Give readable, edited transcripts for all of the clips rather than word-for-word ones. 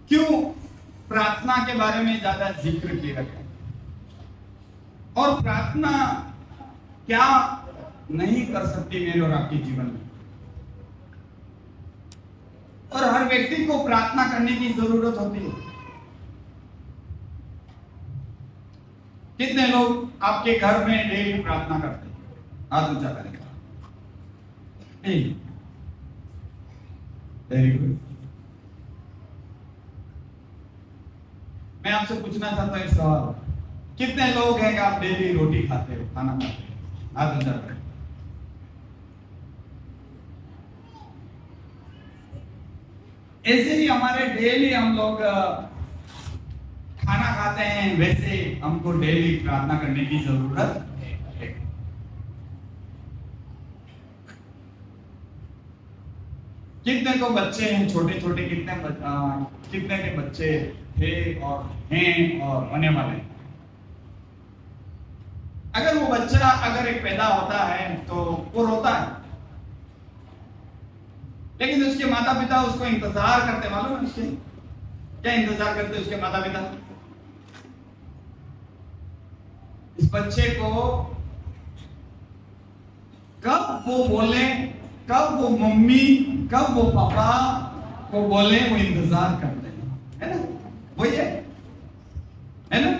क्यों प्रार्थना के बारे में ज्यादा जिक्र किया गया और प्रार्थना क्या नहीं कर सकती मेरे और आपके जीवन में। और हर व्यक्ति को प्रार्थना करने की जरूरत होती है। कितने लोग आपके घर में डेली प्रार्थना करते हैं? हाथ ऊंचा करें। Very good. मैं आपसे पूछना चाहता हूं एक सवाल, कितने लोग हैं कि आप डेली रोटी खाते हो, खाना खाते हो? हाथ ऊंचा करें। ऐसे ही हमारे डेली हम लोग खाना खाते हैं, वैसे हमको डेली प्रार्थना करने की जरूरत है। कितने तो बच्चे हैं छोटे छोटे, कितने के बच्चे थे और हैं और होने वाले हैं। अगर वो बच्चा एक पैदा होता है तो वो रोता है, लेकिन उसके माता पिता उसको इंतजार करते, मालूम है उसके क्या इंतजार करते उसके माता पिता? इस बच्चे को कब वो बोले, कब वो मम्मी, कब वो पापा को बोले, वो इंतजार करते हैं, है ना? वही है ना?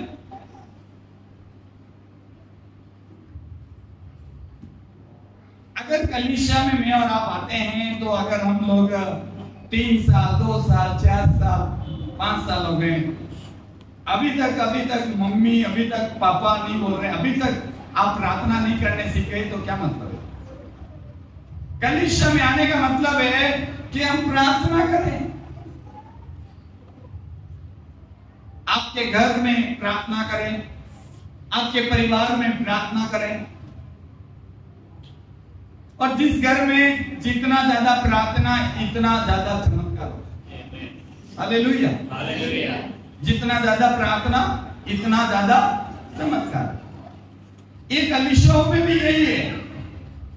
अगर कलीसिया में मैं और आप आते हैं तो अगर हम लोग 3 साल, 2 साल, 4 साल, 5 साल हो गए, अभी तक मम्मी, अभी तक पापा नहीं बोल रहे, अभी तक आप प्रार्थना नहीं करने सीखे, तो क्या मतलब है? कलीसिया में आने का मतलब है कि हम प्रार्थना करें। आपके घर में प्रार्थना करें, आपके परिवार में प्रार्थना करें। और जिस घर में जितना ज्यादा प्रार्थना इतना ज्यादा चमत्कार होगा। Hallelujah, hallelujah. जितना ज्यादा प्रार्थना इतना ज्यादा चमत्कार। ये कलीसिया में भी यही है,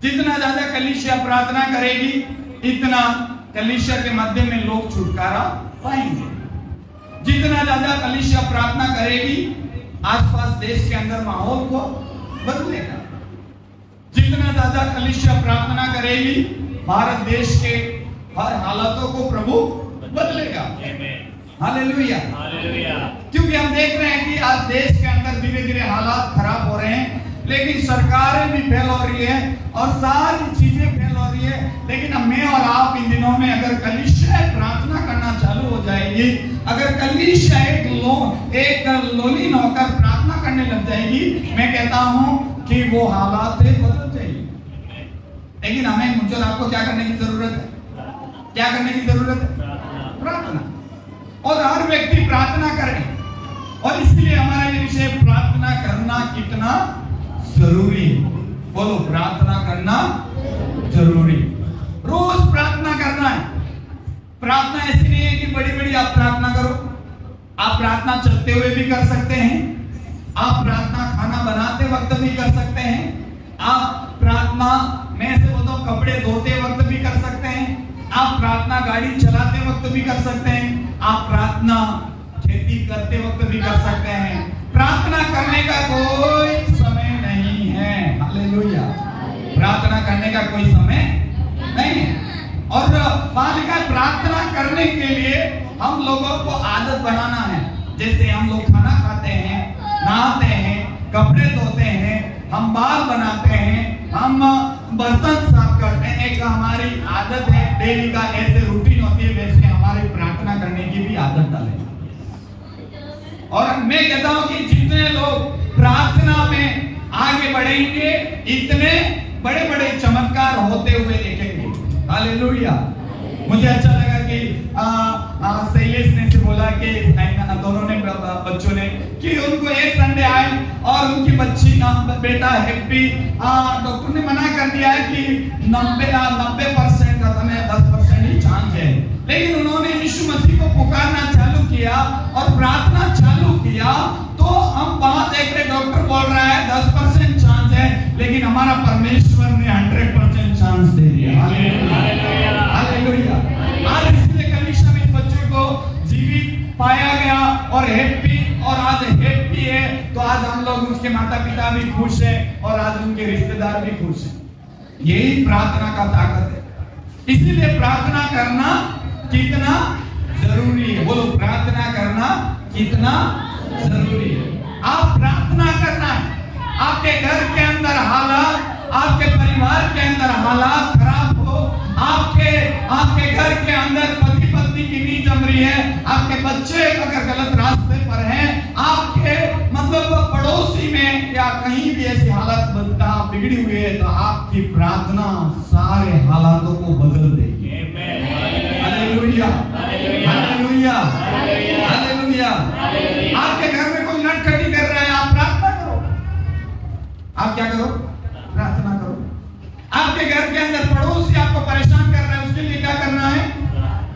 जितना ज्यादा कलीसिया प्रार्थना करेगी इतना कलीसिया के मध्य में लोग छुटकारा पाएंगे। जितना ज्यादा कलीसिया प्रार्थना करेगी आसपास देश के अंदर माहौल को बदलेगा। जितना ज्यादा कलीसिया प्रार्थना करेगी भारत देश के हर हालातों को प्रभु बदलेगा। Hallelujah, hallelujah. क्योंकि हम देख रहे हैं कि आज देश के अंदर धीरे धीरे हालात खराब हो रहे हैं, लेकिन सरकारें भी फेल हो रही है और सारी चीजें फेल हो रही है। लेकिन अब मैं और आप इन दिनों में अगर कलीसिया प्रार्थना करना चालू हो जाएगी, अगर कलीसिया एक लोलीन होकर प्रार्थना करने लग जाएगी, मैं कहता हूं कि वो हालात बदल जाएगी। लेकिन हमें, मुझे और आपको क्या करने की जरूरत है? क्या करने की जरूरत है? प्रार्थना। और हर व्यक्ति प्रार्थना करे। और इसलिए हमारा ये विषय प्रार्थना करना कितना जरूरी है। बोलो, प्रार्थना करना जरूरी। रोज प्रार्थना करना है। प्रार्थना ऐसी नहीं है कि बड़ी बड़ी आप प्रार्थना करो। आप प्रार्थना चलते हुए भी कर सकते हैं, आप प्रार्थना खाना बनाते वक्त भी कर सकते हैं, आप प्रार्थना, मैं से बोलता हूं, कपड़े धोते वक्त भी कर सकते हैं, आप प्रार्थना गाड़ी चलाते वक्त भी कर सकते हैं, आप प्रार्थना खेती करते वक्त भी कर सकते हैं। प्रार्थना करने का कोई समय नहीं है। हालेलुया। प्रार्थना करने का कोई समय नहीं है। और वहां लिखा है प्रार्थना करने के लिए हम लोगों को आदत बनाना है। जैसे हम लोग खाना खाते हैं, नहाते हैं, कपड़े धोते हैं, हम बाल बनाते हैं, हम बर्तन साफ करते हैं, एक हमारी आदत है डेली का, ऐसे रूटीन होती है, वैसे हमारी प्रार्थना करने की भी आदत डालें। और मैं कहता हूं कि जितने लोग प्रार्थना में आगे बढ़ेंगे इतने बड़े बड़े चमत्कार होते हुए देखेंगे। हालेलुया। मुझे अच्छा लगा कि शैलेश ने से बोला कि दोनों ने बच्चों ने कि उनको एक संडे आए और उनकी बच्ची बेटा हैप्पी, डॉक्टर ने मना कर दिया है कि 90% खत्म है, 10% ही चांस है। लेकिन उन्होंने यीशु मसीह को पुकारना चालू किया और प्रार्थना चालू किया, तो हम वहां देख रहे डॉक्टर बोल रहा है 10% चांस है, लेकिन हमारा परमेश्वर ने 100% चांस दे दिया। Hallelujah, hallelujah. आज इसलिए कलीसिया में इस बच्चे को जीवित पाया गया और हैप्पी, और आज हैप्पी है, तो आज हम लोग उसके माता पिता भी खुश हैं और आज उनके रिश्तेदार भी खुश हैं। यही प्रार्थना का ताकत है। इसीलिए प्रार्थना करना कितना जरूरी है। बोलो, प्रार्थना करना कितना जरूरी है। आप प्रार्थना करना है। आपके घर के अंदर हालात, आपके परिवार के अंदर हालात खराब हो, आपके घर के अंदर पति पत्नी की नहीं जम रही है, आपके बच्चे अगर गलत रास्ते पर हैं, आपके मतलब पड़ोसी में या कहीं भी ऐसी हालत बिगड़ी हुई है, तो आपकी प्रार्थना सारे हालातों को बदल देगी। Hallelujah, hallelujah, hallelujah. आपके घर में कोई नटखटी कर रहा है, आप प्रार्थना करो। आप क्या करो? प्रार्थना करो। आपके घर के अंदर पड़ोसी आपको परेशान कर रहा है, उसके लिए क्या करना है?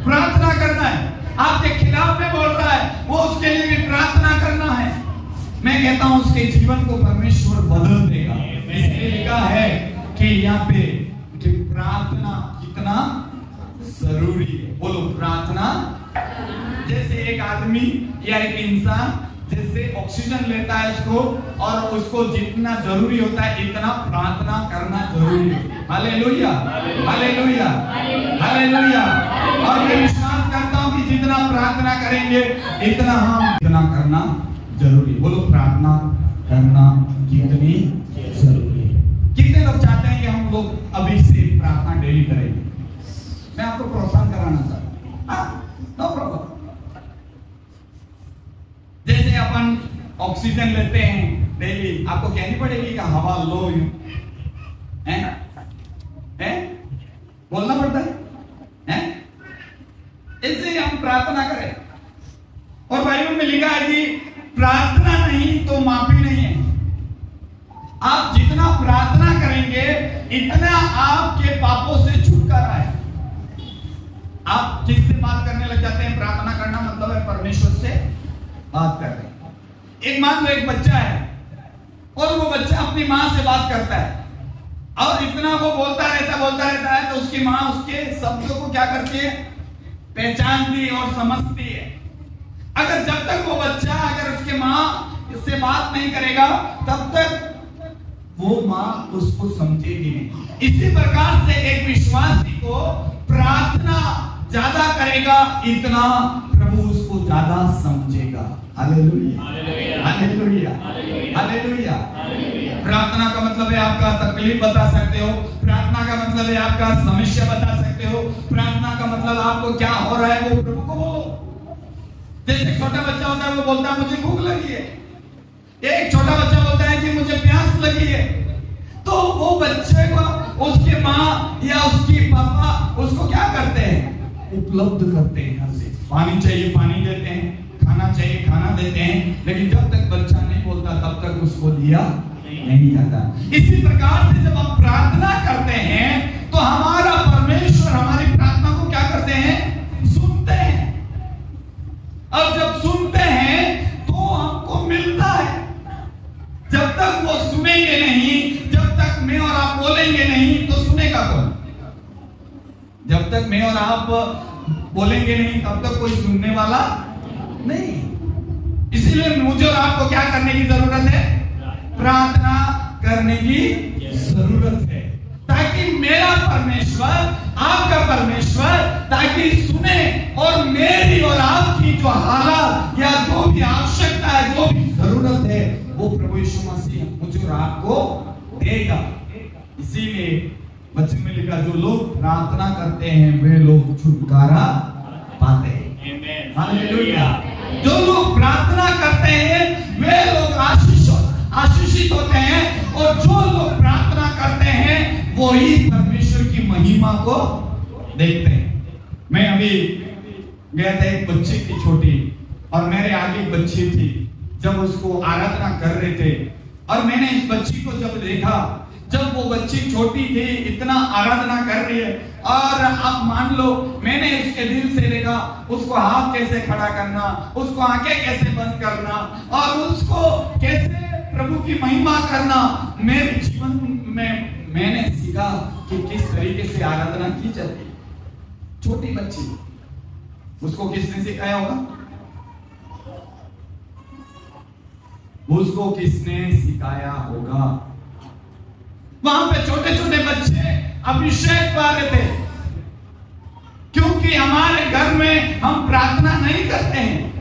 प्रार्थना करना है। आपके खिलाफ में बोल रहा है, वो उसके लिए भी प्रार्थना करना है। मैं कहता हूं उसके जीवन को परमेश्वर बदल देगा। इसलिए लिखा है कि यहाँ पे कि प्रार्थना कितना जरूरी है। बोलो, प्रार्थना। जैसे एक आदमी या एक इंसान जैसे ऑक्सीजन लेता है उसको, और उसको जितना जरूरी होता है इतना प्रार्थना करना जरूरी है। Hallelujah, hallelujah, hallelujah. और मैं विश्वास करता हूं कि जितना प्रार्थना करेंगे इतना करना जरूरी। बोलो, प्रार्थना करना कितनी जरूरी है। कितने लोग चाहते हैं कि हम लोग अभी से प्रार्थना डेली करेंगे? मैं आपको प्रोत्साहन कराना चाहता हूं। No problem. जैसे अपन ऑक्सीजन लेते हैं डेली, आपको कहनी पड़ेगी कि हवा लो है? बोलना पड़ता है? इससे हम प्रार्थना करें। और बाइबल में लिखा है कि प्रार्थना नहीं तो माफी नहीं है। आप जितना प्रार्थना करेंगे इतना आपके पापों से छुटकारा है। आप किससे बात करने लग जाते हैं? प्रार्थना करना मतलब है परमेश्वर से बात कर रहे हैं। एक मान लो एक बच्चा है और वो बच्चा अपनी मां से बात करता है और इतना वो बोलता रहता है, तो उसकी मां उसके शब्दों को क्या करती है? पहचानती और समझती है। अगर जब तक वो बच्चा अगर उसके मां से बात नहीं करेगा तब तक वो मां उसको समझेगी नहीं। इसी प्रकार से एक विश्वासी को प्रार्थना ज्यादा करेगा, इतना प्रभु उसको ज्यादा समझेगा। Hallelujah, hallelujah, hallelujah. प्रार्थना का मतलब है आपका तकलीफ बता सकते हो। प्रार्थना का मतलब है आपका समस्या बता सकते हो। प्रार्थना का मतलब आपको क्या हो रहा है वो प्रभु को बोलो। जैसे छोटा बच्चा होता है, वो बोलता है मुझे भूख लगी है। एक छोटा बच्चा बोलता है कि मुझे प्यास लगी है, तो वो बच्चे को उसके माँ या उसकी पापा उसको क्या करते हैं? उपलब्ध करते हैं हर चीज। पानी चाहिए पानी देते हैं, खाना चाहिए खाना देते हैं, लेकिन जब तक बच्चा नहीं बोलता तब तक उसको दिया नहीं जाता। इसी प्रकार से जब हम प्रार्थना करते हैं तो हमारा परमेश्वर हमारी प्रार्थना को क्या करते हैं? सुनते हैं। अब जब सुनते हैं तो हमको मिलता है। जब तक वो सुनेंगे नहीं, जब तक मैं और आप बोलेंगे नहीं, तो सुनेगा कौन? जब तक मैं और आप बोलेंगे नहीं तब तक कोई सुनने वाला नहीं। इसीलिए मुझे और आपको क्या करने की जरूरत है? प्रार्थना करने की जरूरत है, ताकि मेरा परमेश्वर, आपका परमेश्वर ताकि सुने और मेरी और आपकी जो हालत या जो भी आवश्यकता है, जो भी जरूरत है, वो प्रभु यीशु मसीह मुझे और आपको देगा। इसीलिए वचन में लिखा, जो लोग प्रार्थना करते हैं वे लोग छुटकारा पाते हैं। हालेलुया। जो लोग प्रार्थना करते हैं वे लोग आशीषित होते हैं, और जो लोग प्रार्थना करते हैं वो ही परमेश्वर की महिमा को देखते हैं। मैं अभी गया था, एक बच्ची थी छोटी, और मेरे आगे एक बच्ची थी, जब उसको आराधना कर रहे थे, और मैंने इस बच्ची को जब देखा, जब वो बच्ची छोटी थी, इतना आराधना कर रही है, और आप मान लो मैंने उसके दिल से देखा उसको हाथ कैसे खड़ा करना, उसको आंखें कैसे बंद करना, और उसको कैसे प्रभु की महिमा करना। मेरे जीवन में मैंने सीखा कि किस तरीके से आराधना की जाती है। छोटी बच्ची, उसको किसने सिखाया होगा? उसको किसने सिखाया होगा? वहां पे छोटे छोटे बच्चे अभिषेक पा रहे थे, क्योंकि हमारे घर में हम प्रार्थना नहीं करते हैं।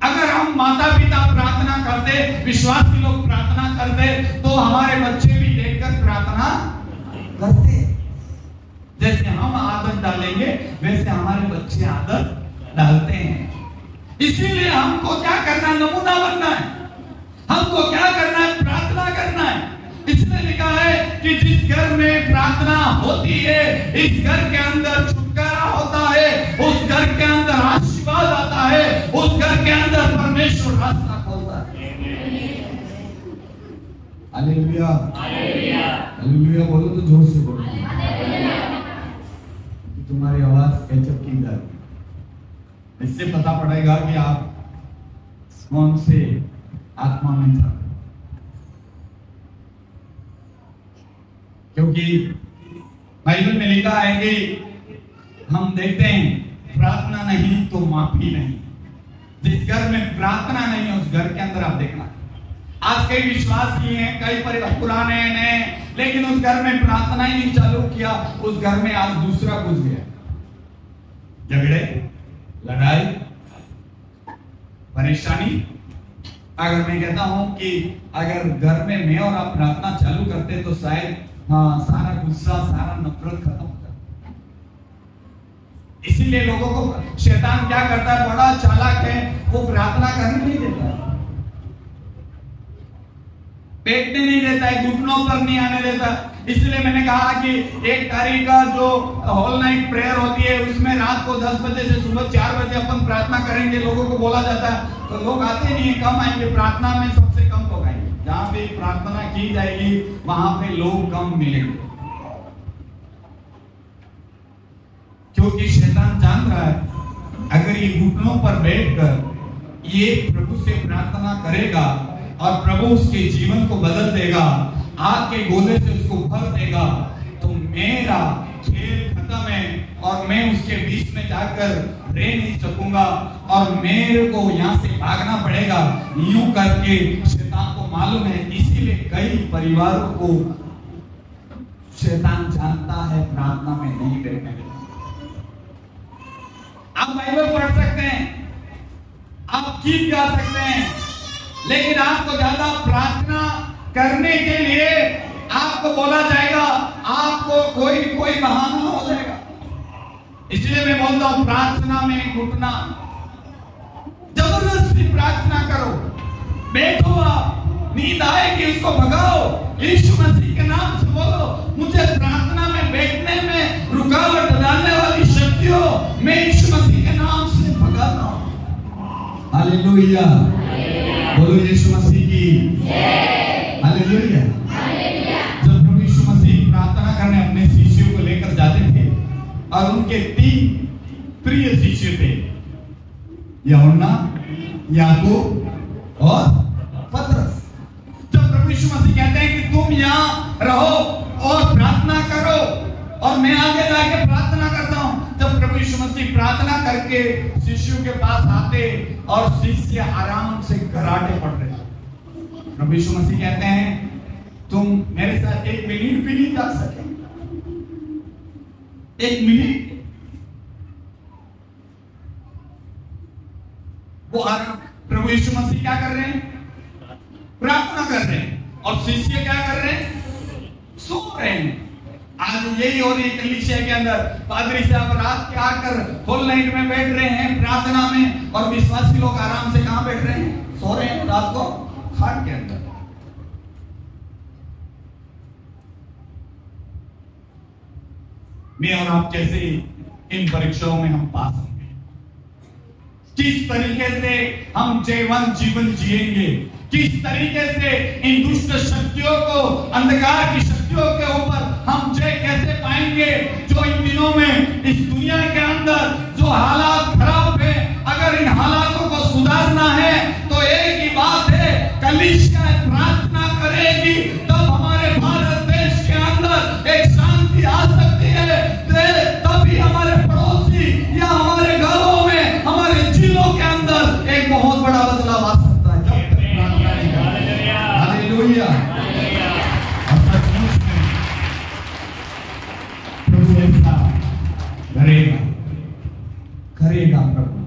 अगर हम माता पिता प्रार्थना करते, विश्वासी लोग प्रार्थना करते, तो हमारे बच्चे भी देखकर प्रार्थना करते। जैसे हम आदत डालेंगे वैसे हमारे बच्चे आदत डालते हैं। इसीलिए हमको क्या करना है? नमूना बनना है। हमको क्या करना है? प्रार्थना करना है। इसने लिखा है कि जिस घर में प्रार्थना होती है, इस घर के अंदर छुटकारा होता है, उस घर के अंदर आशीर्वाद आता है, उस घर के अंदर परमेश्वर रास्ता खोलता है। हालेलुया, हालेलुया, हालेलुया बोलो तो जोर से बोलो। तुम्हारी आवाज कैचअप की जा रही है, इससे पता पड़ेगा कि आप कौन से आत्मा में था। क्योंकि बाइबल में लिखा है कि हम देखते हैं प्रार्थना नहीं तो माफी नहीं। जिस घर में प्रार्थना नहीं है उस घर के अंदर आप देखना, आज कई विश्वासी हैं, कई पुराने नए, लेकिन उस घर में प्रार्थना ही नहीं चालू किया, उस घर में आज दूसरा घुस गया। झगड़े, लड़ाई, परेशानी। अगर मैं कहता हूं कि अगर घर में मैं और आप प्रार्थना चालू करते तो शायद सारा गुस्सा, सारा नफरत खत्म होता। इसीलिए लोगों को शैतान क्या करता है, बड़ा चालाक है, वो प्रार्थना करने नहीं देता है, बैठने नहीं देता है, घुटनों पर नहीं आने देता। इसलिए मैंने कहा कि 1 तारीख का जो होल नाइट प्रेयर होती है उसमें रात को 10 बजे से सुबह 4 बजे अपन प्रार्थना करेंगे। लोगों को बोला जाता है तो लोग आते नहीं है, कम आएंगे। प्रार्थना में सबसे कम लोग आएंगे। जहां पे प्रार्थना की जाएगी वहां पे लोग कम मिलेंगे, क्योंकि शैतान जान रहा है अगर ये घुटनों पर बैठकर ये प्रभु से प्रार्थना करेगा और प्रभु उसके जीवन को बदल देगा, आग के गोले से उसको भर देगा, तो मेरा खेल खत्म है और मैं उसके बीच में जाकर रह नहीं सकूंगा और मेरे को यहाँ से भागना पड़ेगा। यूं करके शैतान को मालूम है, इसीलिए कई परिवारों को शैतान जानता है प्रार्थना में नहीं बैठने देता। आप बाइबल पढ़ सकते हैं, आप गीत गा सकते हैं, लेकिन आपको ज्यादा प्रार्थना करने के लिए आपको बोला जाएगा, आपको कोई बहाना हो जाएगा। इसलिए मैं बोलता हूं प्रार्थना में घुटना, जबरदस्ती प्रार्थना करो, बैठो, आप नींद आएगी उसको भगाओ, यीशु मसीह के नाम से बोलो, मुझे प्रार्थना में बैठने में रुकावट डालने वाली शक्तियों मैं यीशु मसीह के नाम से भगाता हूं। हालेलुया, बोलो यीशु मसीह की जय। हालेलुया। जब प्रभु यीशु मसीह प्रार्थना करने अपने शिष्यों को लेकर जाते थे और उनके 3 प्रिय शिष्य थे, यूहन्ना, याकूब और पतरस। जब प्रभु यीशु मसीह कहते हैं कि तुम यहाँ रहो और प्रार्थना करो और मैं आगे जाके प्रार्थना करता हूं, जब प्रभु यीशु मसीह प्रार्थना करके शिष्यों के पास आते और शिष्य आराम से घराटे पड़ रहे, प्रभु यीशु मसीह कहते हैं तुम मेरे साथ 1 मिनट भी नहीं जा सके। 1 मिनट वो आराम। प्रभु यीशु मसीह क्या कर रहे हैं? प्रार्थना कर रहे हैं और शिष्य क्या कर रहे हैं? सो रहे हैं। आज यही हो रही है कलीसिया के अंदर। पादरी साहब रात के आकर होल नाइट में बैठ रहे हैं प्रार्थना में और विश्वासी लोग आराम से कहां बैठ रहे हैं? सो रहे हैं रात को खाट के अंदर। मैं और आप कैसे इन परीक्षाओं में हम पास होंगे, किस तरीके से हम जयवंत जीवन जिएंगे, किस तरीके से इन दुष्ट शक्तियों को, अंधकार की शक्तियों के ऊपर हम जय कैसे पाएंगे। जो इन दिनों में इस दुनिया के अंदर जो हालात खराब है, अगर इन हालातों को सुधारना है तो एक ही बात है, कलीसिया प्रार्थना करेगी, तब हमारे भारत देश के अंदर एक शांति आ सकती है। तभी हमारे पड़ोसी या हमारे घरों में, हमारे जिलों के अंदर एक बहुत बड़ा बदलाव आ सकता है। जब तक प्रार्थना प्रभु।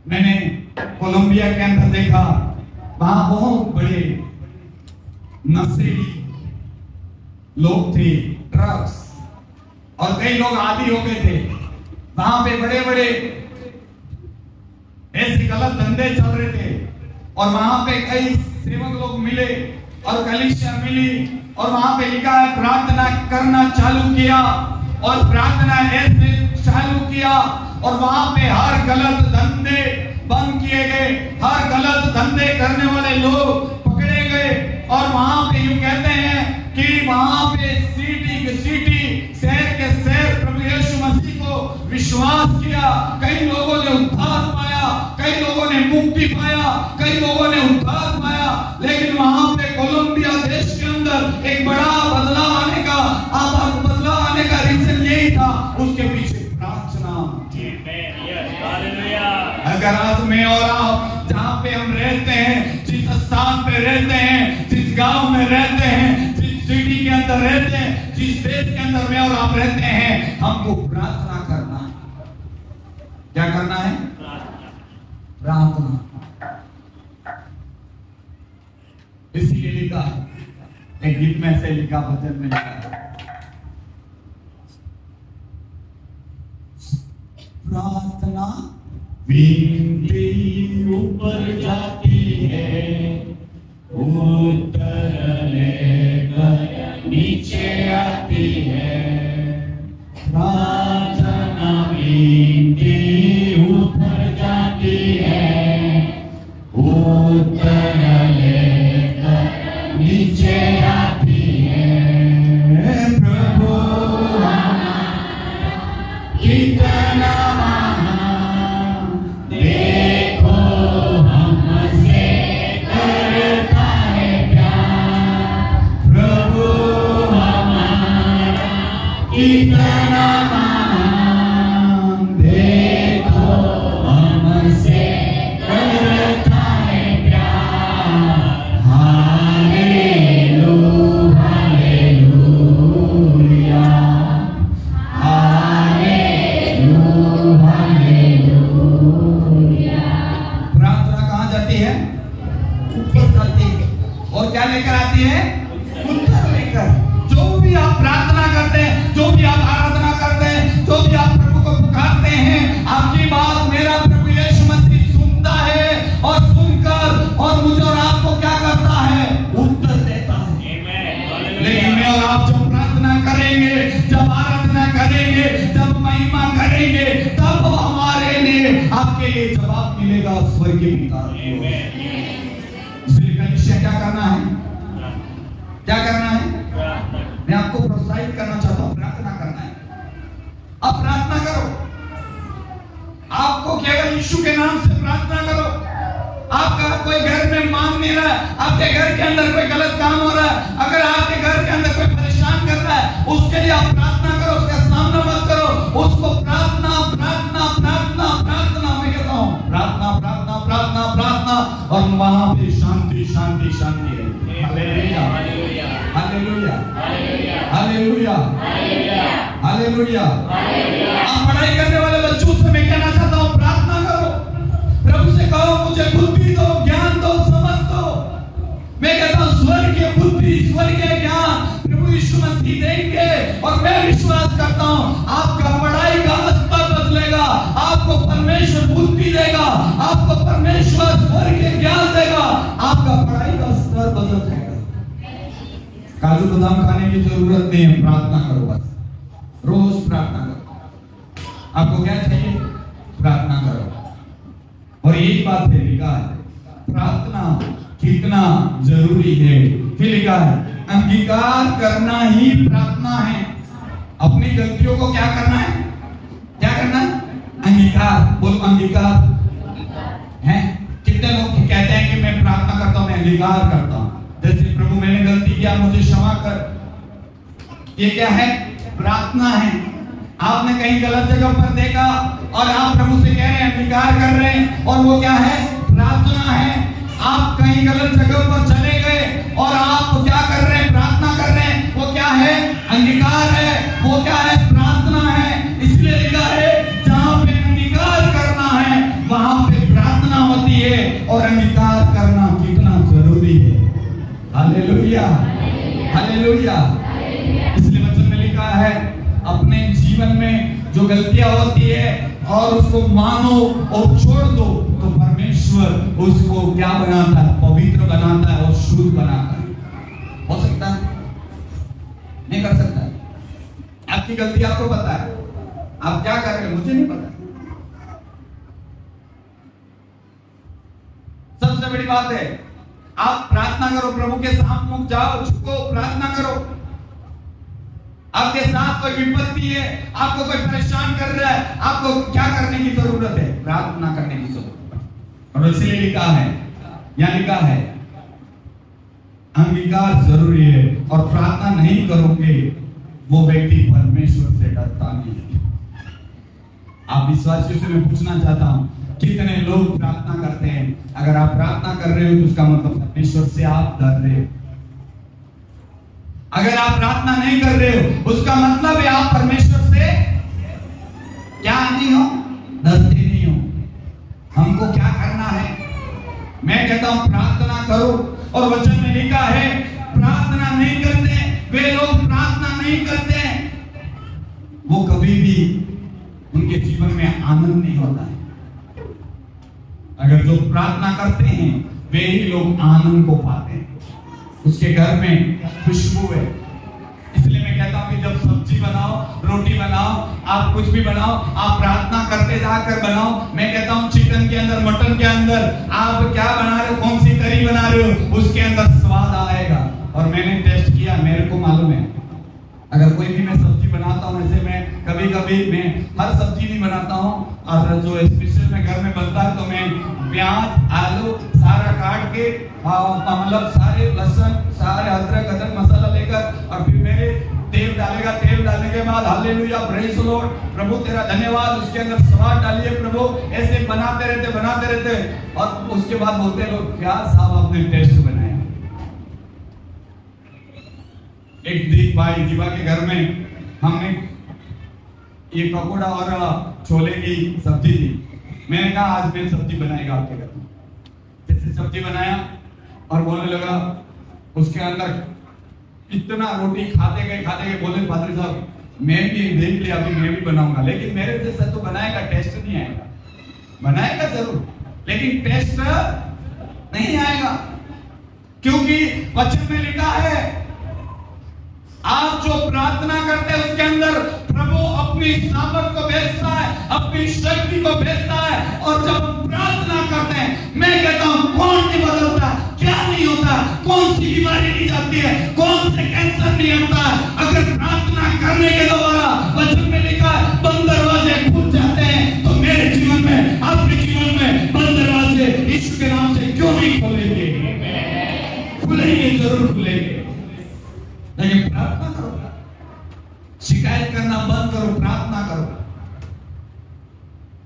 मैंने कोलंबिया के अंदर देखा, वहां बहुत बड़े नशेड़ी लोग थे, ड्रग्स, और कई लोग आदी हो गए थे। वहां पे बड़े बड़े ऐसे गलत धंधे चल रहे थे, और वहां पे कई सेवक लोग मिले और कलीसिया मिली, और वहां पे लिखा है प्रार्थना करना चालू किया, और प्रार्थना ऐसे चालू किया, और वहां पे हर गलत धंधे बंद किए गए, हर गलत धंधे करने वाले लोग पकड़े गए। और वहां पे यूं कहते हैं कि वहां पे सिटी के सिटी, शहर के शहर प्रभु यीशु मसीह को विश्वास किया। कई लोगों ने उद्धार पाया, कई लोगों ने मुक्ति पाया, कई लोगों ने उद्धार पाया। लेकिन वहां पे कोलंबिया देश के अंदर एक बड़ा बदलाव आने का रीजन यही था, उसके पीछे प्रार्थना। अगर आज मैं और आप जहां पे हम रहते हैं, जिस स्थान पे रहते हैं, जिस गांव में रहते हैं, जिस सिटी के अंदर रहते हैं, जिस देश के अंदर मैं और आप रहते हैं, हमको प्रार्थना करना है। क्या करना है? प्रार्थना। इसलिए लिखा है, एक गीत में ऐसे लिखा, भजन में लिखा है, प्रार्थना विनती ऊपर जाती है, उत्तर लेकर नीचे आती है। प्रार्थना विनती ऊपर जाती है, उत्तर लेकर नीचे आती है। प्रभु कितना इतना महान, देखो हमसे करता है प्यार। Hallelujah, hallelujah, hallelujah. प्रार्थना कहाँ जाती है? ऊपर जाती है। और क्या लेकर आती है? उत्तर लेकर। जो भी आप प्रार्थना करते हैं, जो भी आप आराधना करते हैं, जो भी आप प्रभु को पुकारते हैं, आपकी बात मेरा प्रभु यीशु मसीह सुनता है, और सुनकर और मुझे और आपको क्या करता है? उत्तर देता है। लेकिन मैं और आप जब प्रार्थना करेंगे, जब आराधना करेंगे, जब महिमा करेंगे, तब हमारे लिए, आपके लिए जवाब मिलेगा स्वर्गीय पिता। इसलिए कलीसिया क्या करना है? क्या करना है? मैं आपको प्रोत्साहित करना चाहता हूं, प्रार्थना करना है। अब प्रार्थना करो। आपको केवल यीशु के नाम से प्रार्थना करो। आपका कोई घर में मांग नहीं रहा है, आपके घर के अंदर कोई गलत काम हो रहा है, अगर आपके घर के अंदर कोई परेशान कर रहा है, उसके लिए आप प्रार्थना करो, उसका सामना मत करो, उसको प्रार्थना प्रार्थना प्रार्थना प्रार्थना। मैं कहता हूं प्रार्थना प्रार्थना प्रार्थना प्रार्थना, और वहां पे शांति शांति शांति है। Hallelujah, hallelujah, hallelujah, hallelujah. आप पढ़ाई करने वाले बच्चों से मैं कहना चाहता हूं, प्रार्थना करो, प्रभु से कहो मुझे बुद्धि दो, ज्ञान दो, समझ दो। मैं कहता हूं स्वर्गीय बुद्धि, स्वर्गीय ज्ञान प्रभु यीशु मसीह देंगे, और मैं विश्वास करता हूं आपका पढ़ाई का स्तर बदलेगा, आपको परमेश्वर बुद्धि देगा, आपको परमेश्वर स्वर्गीय ज्ञान देगा, आपका पढ़ाई का स्तर बदल जाएगा। काजू बादाम खाने की जरूरत नहीं है, प्रार्थना करो बस, रोज प्रार्थना करो। आपको क्या चाहिए? प्रार्थना करो। और यही बात है, लिखा है प्रार्थना कितना जरूरी है। फिर लिखा है अंगीकार करना ही प्रार्थना है। अपनी गलतियों को क्या करना है? क्या करना है? अंगीकार। बोलो अंगीकार। है कितने लोग कहते हैं कि मैं प्रार्थना करता हूं, मैं अंगीकार करता हूं, जैसे प्रभु मैंने गलती किया, मुझे क्षमा कर। ये क्या है? प्रार्थना है। आपने कहीं गलत जगह पर देखा और आप प्रभु से कह रहे हैं, अंगीकार कर रहे हैं, और वो क्या है? प्रार्थना है। आप कहीं गलत जगह पर चले गए और आप क्या कर रहे हैं? प्रार्थना कर रहे हैं। वो क्या है? अंगीकार है। वो क्या है? प्रार्थना है। इसलिए लिखा हालेलुया। इसलिए वचन में लिखा है अपने जीवन में जो गलतियां होती है और उसको मानो और छोड़ दो तो परमेश्वर उसको क्या बनाता है? पवित्र बनाता है और शुद्ध बनाता है। हो सकता है? नहीं कर सकता। आपकी गलती आपको पता है, आप क्या कर रहे हो मुझे नहीं पता। सबसे बड़ी बात है आप प्रार्थना करो, प्रभु के सामने जाओ, झुको, प्रार्थना करो। आपके साथ कोई विपत्ति है, आपको कोई परेशान कर रहा है, आपको क्या करने की जरूरत है? प्रार्थना करने की जरूरत है। और इसलिए लिखा है, यहां लिखा है अंगीकार जरूरी है और प्रार्थना नहीं करोगे वो व्यक्ति परमेश्वर से डरता नहीं है। आप विश्वासियों से मैं पूछना चाहता हूं कितने लोग प्रार्थना करते हैं? अगर आप प्रार्थना कर रहे हो तो उसका मतलब परमेश्वर से आप डर रहे हो। अगर आप प्रार्थना नहीं कर रहे हो उसका मतलब है आप परमेश्वर से क्या नहीं हो? डरते नहीं हो। हमको क्या करना है? मैं कहता हूं प्रार्थना करो। और वचन में लिखा है प्रार्थना नहीं करते वे लोग, प्रार्थना नहीं करते वो कभी भी उनके जीवन में आनंद नहीं होता है। अगर जो प्रार्थना करते हैं वे ही लोग आनंद को पाते हैं, उसके घर में खुशबू है। इसलिए मैं कहता हूं कि जब सब्जी बनाओ, रोटी बनाओ, आप कुछ भी बनाओ, आप प्रार्थना करते जाकर बनाओ। मैं कहता हूं चिकन के अंदर, मटन के अंदर आप क्या बना रहे हो, कौन सी करी बना रहे हो, उसके अंदर स्वाद आएगा। और मैंने टेस्ट किया, मेरे को मालूम है। अगर कोई भी मैं सब्जी बनाता हूं, ऐसे मैं कभी कभी मैं हर सब्जी नहीं बनाता हूं, और जो स्पेशल में घर में बनता है तो मैं प्याज, आलू सारा काट के मतलब सारे लहसुन, सारे अदरक मसाला लेकर और फिर मेरे तेल डालेगा। तेल डालने के बाद हालेलुया, प्रेज़ द लॉर्ड, प्रभु तेरा धन्यवाद, उसके अंदर स्वाद डालिए प्रभु, ऐसे बनाते रहते और उसके बाद बोलते लोग क्या साहब आपने टेस्ट बनाया। एक दीप भाई जीवा के घर में हमने ये पकौड़ा और छोले की सब्जी थी। मैंने कहा आज मैं सब्जी बनाएगा आपके घर में। जैसे सब्जी बनाया और बोलने लगा, उसके अंदर इतना रोटी खाते गए बोले पादरी साहब मैं भी देख लिया, अभी मैं भी बनाऊंगा, लेकिन मेरे जैसा तो बनाएगा टेस्ट नहीं आएगा। बनाएगा जरूर लेकिन टेस्ट नहीं आएगा, क्योंकि वचन में लिखा है आप जो प्रार्थना करते हैं उसके अंदर प्रभु अपनी सामर्थ को भेजता है, अपनी शक्ति को भेजता है। और जब हम प्रार्थना करते हैं, मैं कहता हूं कौन नहीं बदलता, क्या नहीं होता, कौन सी बीमारी नहीं जाती है, कौन से कैंसर नहीं होता है, अगर प्रार्थना करने के द्वारा वचन में लिखा है बंद दरवाजे खुल जाते हैं। तो मेरे जीवन में, आपके जीवन में बंद दरवाजे यीशु के नाम से क्यों नहीं खोलेंगे? खुलेंगे, जरूर खुलेंगे। लेकिन प्रार्थना करो, शिकायत करना बंद करो, प्रार्थना करो।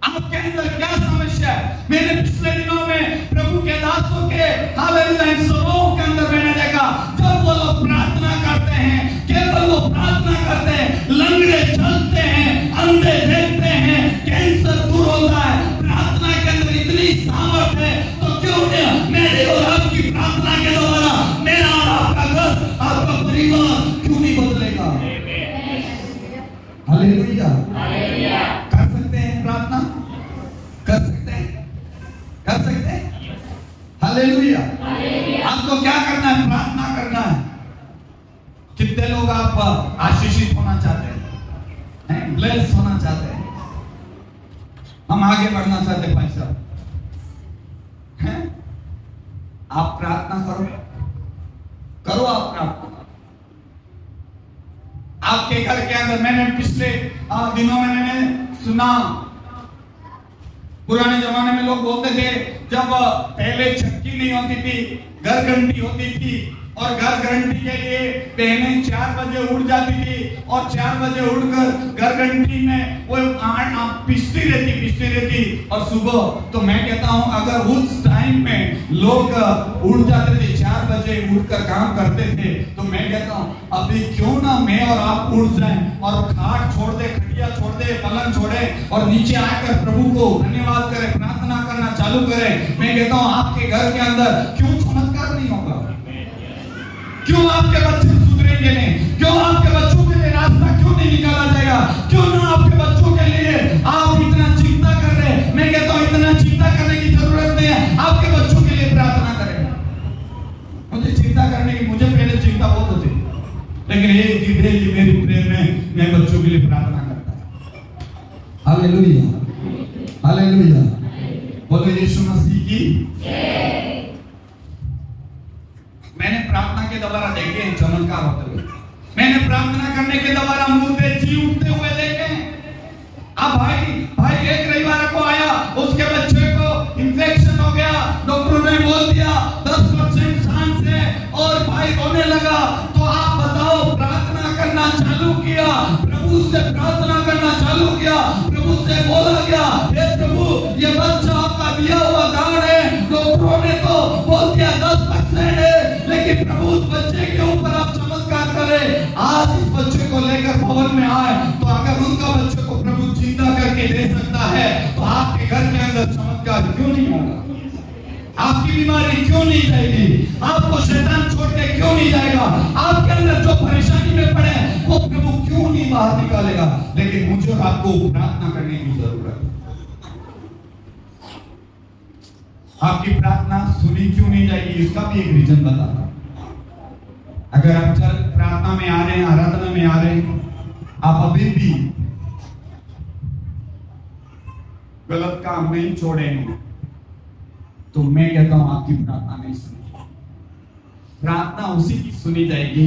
आपके अंदर क्या समस्या है? मैंने पिछले दिनों में प्रभु के दासों के हालेलुया सभाओं के अंदर मैंने देखा जब वो लोग प्रार्थना करते हैं, केवल वो प्रार्थना करते हैं, लंगड़े चलते हैं, अंधे देखते हैं, कैंसर दूर होता है। प्रार्थना के अंदर इतनी सामर्थ है, तो क्यों नहीं मेरे और आपकी प्रार्थना के द्वारा मेरा और आपका घर, आपका परिवार क्यों नहीं बदलेगा? हालेलुया, कर सकते हैं प्रार्थना, कर सकते हैं। हालेलुया। आपको क्या करना है? प्रार्थना करना है। कितने लोग आप आशीषित होना चाहते हैं, ब्लेस होना चाहते हैं, हम आगे बढ़ना चाहते हैं भाई साहब, हैं? आप प्रार्थना करो आप प्रार्थना। आपके घर के अंदर मैंने पिछले दिनों में मैंने सुना, पुराने जमाने में लोग बोलते थे जब पहले छक्की नहीं होती थी, घर घंटी होती थी, और घर घंटी के लिए बहनें 4 बजे उठ जाती थी और 4 बजे उठकर घर घंटी में वो पिसती रहती और सुबह। तो मैं कहता हूं अगर उस टाइम में लोग उठ जाते थे, 4 बजे उठकर काम करते थे, तो मैं कहता हूं अभी क्यों ना मैं और आप उठ जाएं और खाट छोड़ दे, खटिया छोड़ दे, पलंग छोड़े और नीचे आकर प्रभु को धन्यवाद करें, प्रार्थना करना चालू करें। मैं कहता हूं आपके घर के अंदर क्यों चमत्कार नहीं होगा? क्यों आपके बच्चे करेंगे नहीं? क्यों आपके बच्चों के लिए रास्ता क्यों नहीं निकाला जाएगा? क्यों ना आपके बच्चों के लिए आप इतना चिंता कर रहे हैं? मैं कहता हूं इतना चिंता करने की जरूरत नहीं है, आपके बच्चों के लिए प्रार्थना करें। मुझे चिंता करने की, मुझे पहले चिंता बहुत होती, लेकिन एक ही डेली मेरी प्रेयर में मैं बच्चों के लिए प्रार्थना करता हूं। हालेलुया, हालेलुया, बोलो यीशु मसीह की जय। मैंने प्रार्थना के द्वारा देखे हैं चमत्कार होते हुए, मैंने प्रार्थना करने के द्वारा मुर्दे जी उठते हुए देखे। अब भाई एक रविवार को आया, उसके बच्चे को इंफेक्शन हो गया, डॉक्टर ने बोल दिया 10% चांस है, और भाई रोने लगा। तो आप बताओ, प्रार्थना करना चालू किया, प्रभु से प्रार्थना करना चालू किया, प्रभु से बोला गया, हे प्रभु ये बच्चा आपका दिया हुआ दान है। डॉक्टरों ने तो बोल दिया 10% है, लेकिन प्रभु उस बच्चे के ऊपर आप चमत्कार करें। आज इस बच्चे को लेकर भवन में आए, तो अगर उनका बच्चे को प्रभु जिंदा करके दे सकता है, तो आपके घर के अंदर चमत्कार क्यों नहीं होगा? आपकी बीमारी क्यों नहीं जाएगी? आपको शैतान छोड़ के क्यों नहीं जाएगा? आपके अंदर जो परेशानी में पड़े वो प्रभु क्यों नहीं बाहर निकालेगा? लेकिन मुझे और आपको प्रार्थना करने की जरूरत है। आपकी प्रार्थना सुनी क्यों नहीं जाएगी, इसका भी एक रीजन बताता हूं। अगर आप चल प्रार्थना में आ रहे हैं, आराधना में आ रहे हैं, आप अभी भी गलत काम नहीं छोड़े हैं, तो मैं कहता हूं आपकी प्रार्थना नहीं सुनी। प्रार्थना उसी की सुनी जाएगी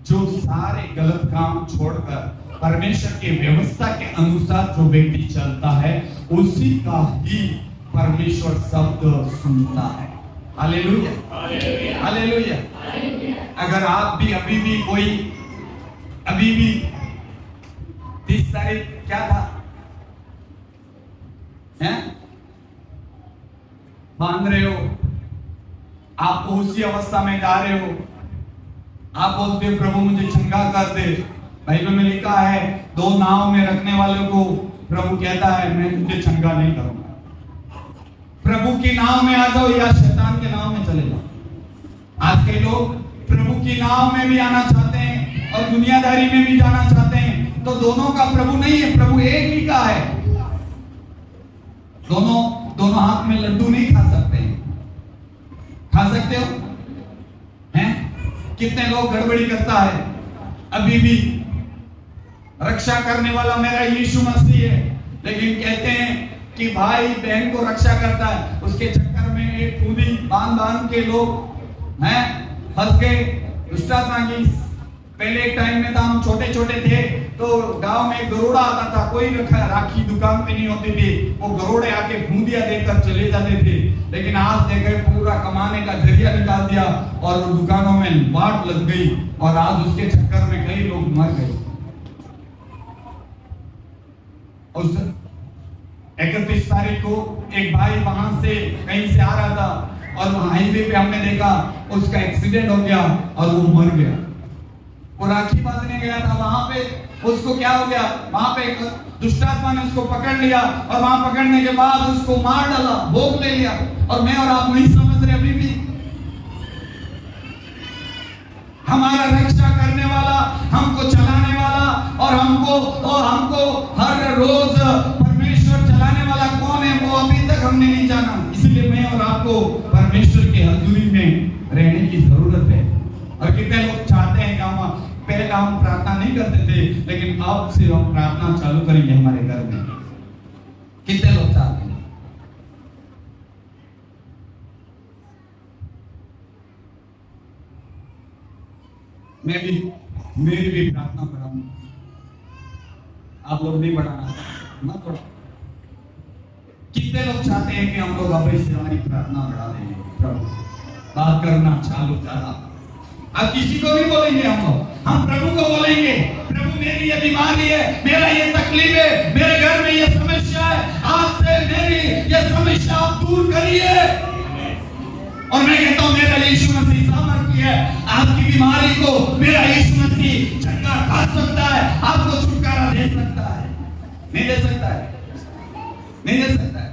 जो सारे गलत काम छोड़कर परमेश्वर के व्यवस्था के अनुसार जो व्यक्ति चलता है, उसी का ही परमेश्वर शब्द सुनता है। Hallelujah, hallelujah. अगर आप भी अभी भी 30 तारीख क्या था, हैं? बांध रहे हो, आप उसी अवस्था में जा रहे हो, आप बोलते हो प्रभु मुझे चंगा कर दे। बाइबल में लिखा है 2 नाव में रखने वालों को प्रभु कहता है मैं तुझे चंगा नहीं करूंगा। प्रभु की नाव में आ जाओ या शैतान के नाव में चले जाओ। आज के लोग प्रभु की नाव में भी आना चाहते हैं और दुनियादारी में भी जाना चाहते हैं, तो दोनों का प्रभु नहीं है, प्रभु एक ही का है। दोनों हाथ में लड्डू नहीं खा सकते हैं। खा सकते हो हैं? कितने लोग गड़बड़ी करता है, अभी भी रक्षा करने वाला मेरा यीशु मसीह है, लेकिन कहते हैं कि भाई बहन को रक्षा करता है, उसके चक्कर में एक खूदी बांध के लोग हैं फंस गए दुष्टात्मा की। पहले एक टाइम में था, हम छोटे थे, तो गांव में गरोड़ा आता था, कोई राखी दुकान पे नहीं होती थी, वो गरोड़े आके बूंदिया देकर चले जाते थे। लेकिन आज देखे पूरा कमाने का जरिया निकाल दिया और दुकानों में वाट लग गई, और आज उसके चक्कर में कई लोग मर गए। उस 31 तारीख को एक भाई वहां से कहीं से आ रहा था, और हाईवे पे हमने देखा उसका एक्सीडेंट हो गया और वो मर गया। वो राखी बांधने गया था, वहां पे उसको क्या हो गया, वहां पे दुष्टात्मा ने उसको पकड़ लिया, और वहां पकड़ने के बाद उसको मार डाला, भोग ले लिया। और मैं और आप नहीं समझ रहे अभी भी। हमारा रक्षा करने वाला, हमको चलाने वाला, और हमको हर रोज परमेश्वर चलाने वाला कौन है, वो अभी तक हमने नहीं जाना। इसलिए मैं और आपको परमेश्वर की हजूरी में रहने की जरूरत है। और कितने लोग चाहते हैं कि पहले हम प्रार्थना नहीं करते थे, लेकिन अब से हम प्रार्थना चालू करेंगे हमारे घर में। कितने लोग चाहते हैं? मेरी भी प्रार्थना बढ़ाऊंगा, आप लोग नहीं बढ़ाना मत बढ़ाओ। कितने लोग चाहते हैं कि हम लोग अब से हमारी प्रार्थना बढ़ा देंगे, प्रभु बात करना चालू करा। अब किसी को नहीं बोलेंगे हम प्रभु को बोलेंगे, प्रभु मेरी ये बीमारी है, मेरा ये तकलीफ है, मेरे घर में ये समस्या है, आज से मेरी ये समस्या आप दूर करिए। और मैं कहता हूं मेरा यीशु मसीह सामर्थ्य है, आपकी बीमारी को मेरा यीशु मसीह चंगा कर सकता है, आपको छुटकारा दे सकता है। नहीं दे सकता है? नहीं दे सकता है।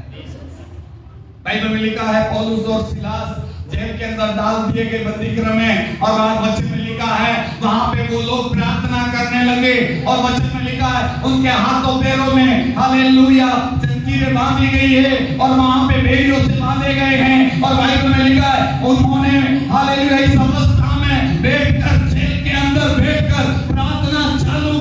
बाइबल में लिखा है पौलुस और सिलास जेल के अंदर डाल दिए गए बंदी गृह में, और आज वचन में लिखा लिखा है वहां पे वो लोग प्रार्थना करने लगे और वचन में लिखा है उनके हाथों पैरों में हालेलुया जंजीरें बांधी गई है और वहां पे बेड़ियों से बांधे गए हैं। और बाइबल में लिखा है उन्होंने हालेलुया इस अवस्था में बैठकर जेल के अंदर बैठकर प्रार्थना चालू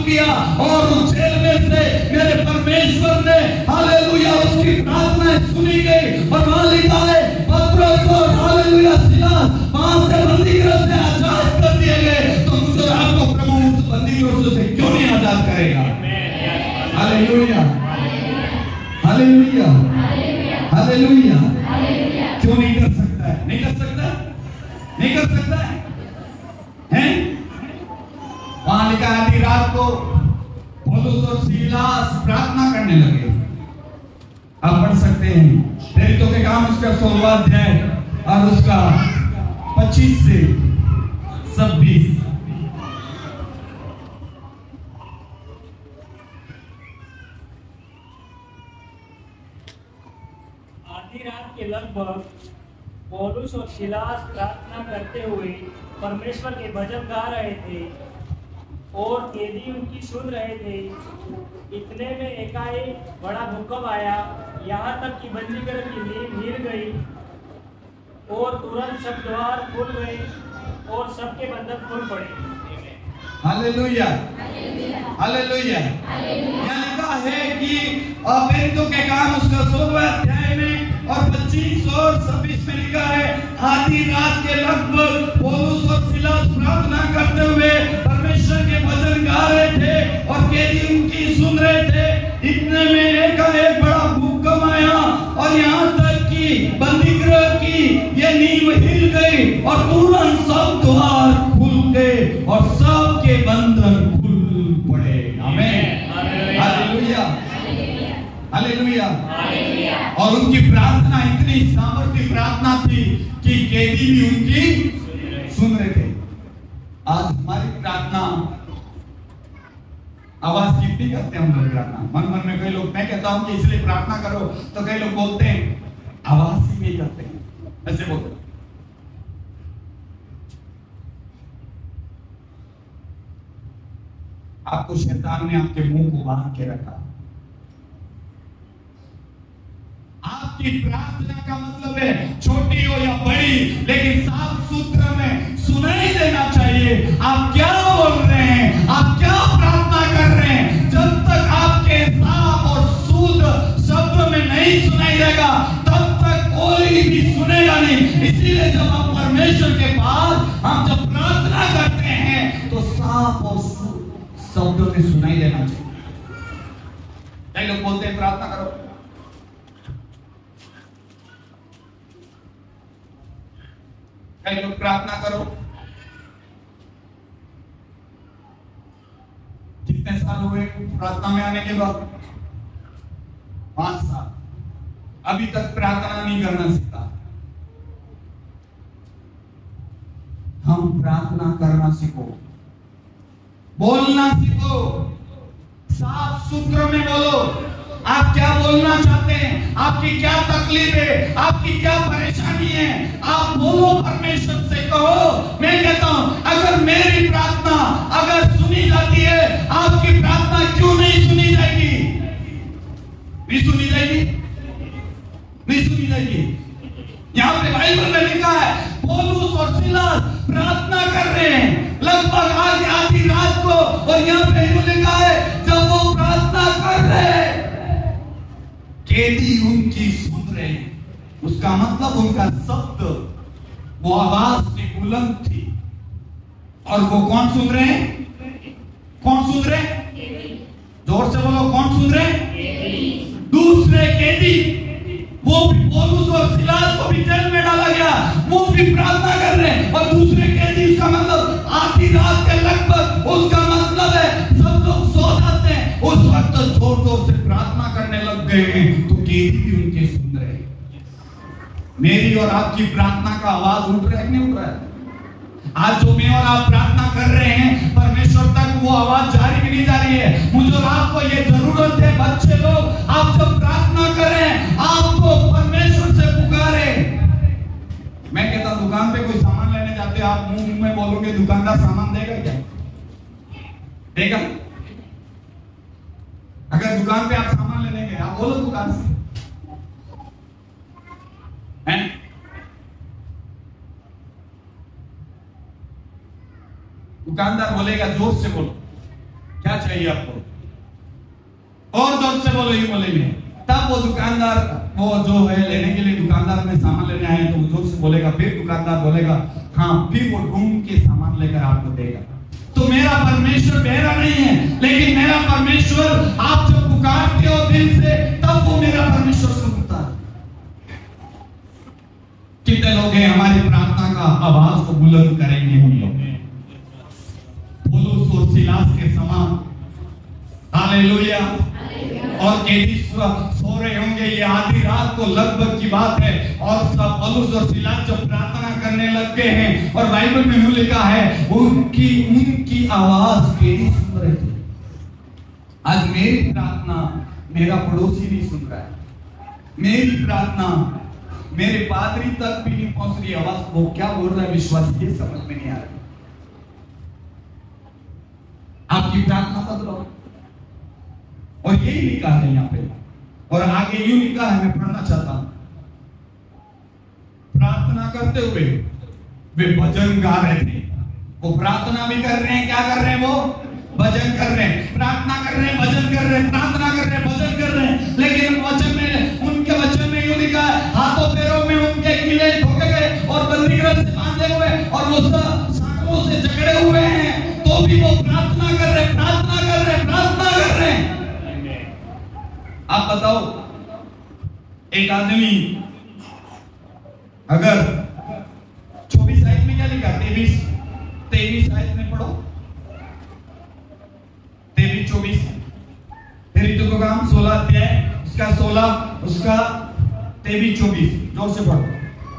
किया और उस जेल में से मेरे परमेश्वर ने हालेलुया उसकी प्रार्थना सुनी गई। और वहां लिखा है पतरस और हालेलुया सिलास वहां से बंदी गृह से आजाद कर दिए गए। तो मुझे आपको प्रभु उस बंदी गृह से क्यों नहीं आजाद करेगा? Hallelujah hallelujah hallelujah. क्यों नहीं कर सकता है? नहीं कर सकता, नहीं कर सकता है, हैं? वहां लिखा आधी रात को पौलुस और सीलास प्रार्थना करने लगे। आप पढ़ सकते हैं प्रेरितों के काम उसका 16वां अध्याय और उसका 25 से 26। आधी रात के लगभग पौलुस और सीलास प्रार्थना करते हुए परमेश्वर के भजन गा रहे थे और कैदी उनकी सुन रहे थे। इतने में एकाएक बड़ा भूकंप आया, यहाँ तक कि बंदीगृह की नींव हिल गई और तुरंत सब द्वार खुल गए और सबके बंधन खुल पड़े। Hallelujah hallelujah. यहाँ लिखा है कि प्रेरितों के काम उसका 16वां अध्याय में और 25 और 26 में लिखा है आधी रात के लगभग पौलुस और सीलास प्रार्थना करते हुए परमेश्वर के भजन गा रहे थे और कैदी उनकी सुन रहे थे। इतने में एक बड़ा भूकंप आया और यहाँ तक कि बंदीगृह की ये नींव हिल गई और तुरंत सब द्वार खुल गए और सबके बंधन खुल पड़े। आमीन हालेलुया हालेलुया। और उनकी प्रार्थना इतनी सामर्थ्य प्रार्थना थी कि कैदी भी उनकी सुन रहे थे। आज हमारी प्रार्थना आवाज कितनी करते हैं हम लोग प्रार्थना? मन मन में कई लोग, मैं कहता हूं कि इसलिए प्रार्थना करो, तो कई लोग बोलते हैं आवाज ही नहीं करते हैं, ऐसे बोलते हैं। आपको शैतान ने आपके मुंह को बांध के रखा। आपकी प्रार्थना का मतलब है छोटी हो या बड़ी, लेकिन साफ सूत्र में सुनाई देना चाहिए आप क्या बोल रहे हैं, आप क्या प्रार्थना कर रहे हैं। जब तक आपके साफ और शुद्ध शब्द में नहीं सुनाई देगा तब तक कोई भी सुनेगा नहीं। इसीलिए जब आप परमेश्वर के पास हम जब प्रार्थना करते हैं तो साफ और शुद्ध शब्दों में सुनाई देना चाहिए। कई लोग बोलते हैं प्रार्थना करो, कई लोग प्रार्थना करो। कितने साल हुए प्रार्थना में आने के बाद? 5 साल। अभी तक प्रार्थना नहीं करना सीखा। हम प्रार्थना करना सीखो, बोलना सीखो, साफ सूत्र में बोलो। आप क्या बोलना चाहते हैं, आपकी क्या तकलीफ है, आपकी क्या परेशानी है, आप बोलो, परमेश्वर से कहो। मैं कहता हूं अगर मेरी प्रार्थना अगर सुनी जाती है, आपकी प्रार्थना क्यों नहीं सुनी जाएगी? नहीं सुनी जाएगी, नहीं सुनी जाएगी। यहां पे बाइबल में लिखा है पौलुस और सीलास प्रार्थना कर रहे हैं लगभग आधी रात को, और यहां पे लिखा है जब वो प्रार्थना कर रहे हैं कैदी उनकी सुन रहे हैं। उसका मतलब उनका शब्द, वो आवाज की बुलंद थी। और वो कौन सुन रहे हैं? कौन सुन रहे हैं? जोर से बोलो, कौन सुन रहे हैं? दूसरे कैदी। वो भी पौलुस और सीलास को भी जेल में डाला गया, वो भी प्रार्थना कर रहे हैं। और दूसरे कैदी, उसका मतलब आधी रात के लगभग, उसका मतलब है सब लोग सो जाते हैं, उस वक्त जोर जोर से प्रार्थना करने लग गए हैं, तो कैदी भी उनके सुन रहे हैं। मेरी और आपकी प्रार्थना का आवाज उठ रहा है कि नहीं उठ रहा है? आज जो मैं और आप प्रार्थना कर रहे हैं परमेश्वर तक वो आवाज जारी भी नहीं जा रही है। मुझे और आपको ये जरूरत है बच्चे लोग, आप जब प्रार्थना करें आपको परमेश्वर से पुकारे। मैं कहता हूं दुकान पे कोई सामान लेने जाते आप मुंह में बोलोगे दुकानदार सामान देगा क्या? देगा? अगर दुकान पे आप सामान लेने गए, आप बोलो दुकान से, हैं? दुकानदार बोलेगा जोर से बोलो, क्या चाहिए आपको, और जोर से बोलो, ये बोलेंगे, तब वो दुकानदार, वो जो है लेने के लिए दुकानदार में सामान लेने आए तो वो जोर से बोलेगा, फिर दुकानदार बोलेगा हाँ, फिर वो ढूंढ के सामान लेकर आपको देगा। तो मेरा परमेश्वर बहरा नहीं है, लेकिन मेरा परमेश्वर, आप जब पुकारते हो दिल से, तब वो मेरा परमेश्वर सुनता है। कितने लोग हैं हमारी प्रार्थना का आवाज को बुलंद करेंगे? हम लोग पौलुस और सिलास के समान, हालेलुया। और कैदी सो रहे होंगे, ये आधी रात को लगभग की बात है, और सब पौलुस और सिलास जब प्रार्थना करने लग गए हैं, और बाइबल में यूं लिखा है उनकी आवाज कैदी सुन रहे थे। आज मेरी प्रार्थना मेरा पड़ोसी भी सुन रहा है, मेरी प्रार्थना मेरे पादरी तक भी नहीं पहुंच रही आवाज, वो क्या बोल रहा है विश्वासी ये समझ में नहीं आ रहा। आपकी प्रार्थना बदलो, और यही लिखा है यहाँ पे, और आगे यूं लिखा है, मैं पढ़ना चाहता हूं। प्रार्थना करते हुए वे भजन गा रहे थे। वो प्रार्थना भी कर रहे हैं, क्या कर रहे हैं? वो भजन कर रहे हैं, प्रार्थना कर रहे हैं, भजन कर रहे हैं, प्रार्थना कर रहे हैं, भजन कर रहे हैं। लेकिन वचन में, उनके वचन में यूं लिखा है, हाथों पैरों में उनके कीले ठोके गए और बंदीगृह से बांधे हुए और वो सांपों से जकड़े हुए हैं, तो भी वो प्रार्थना कर रहे हैं, प्रार्थना कर रहे हैं, प्रार्थना कर रहे हैं। आप बताओ, एक आदमी अगर 24 आयत में क्या लिखा, 23 आयत में पढ़ो, 23-24, फिर ऋतु का काम 16 अध्याय उसका 16 उसका 23-24 जोर से पढ़ो।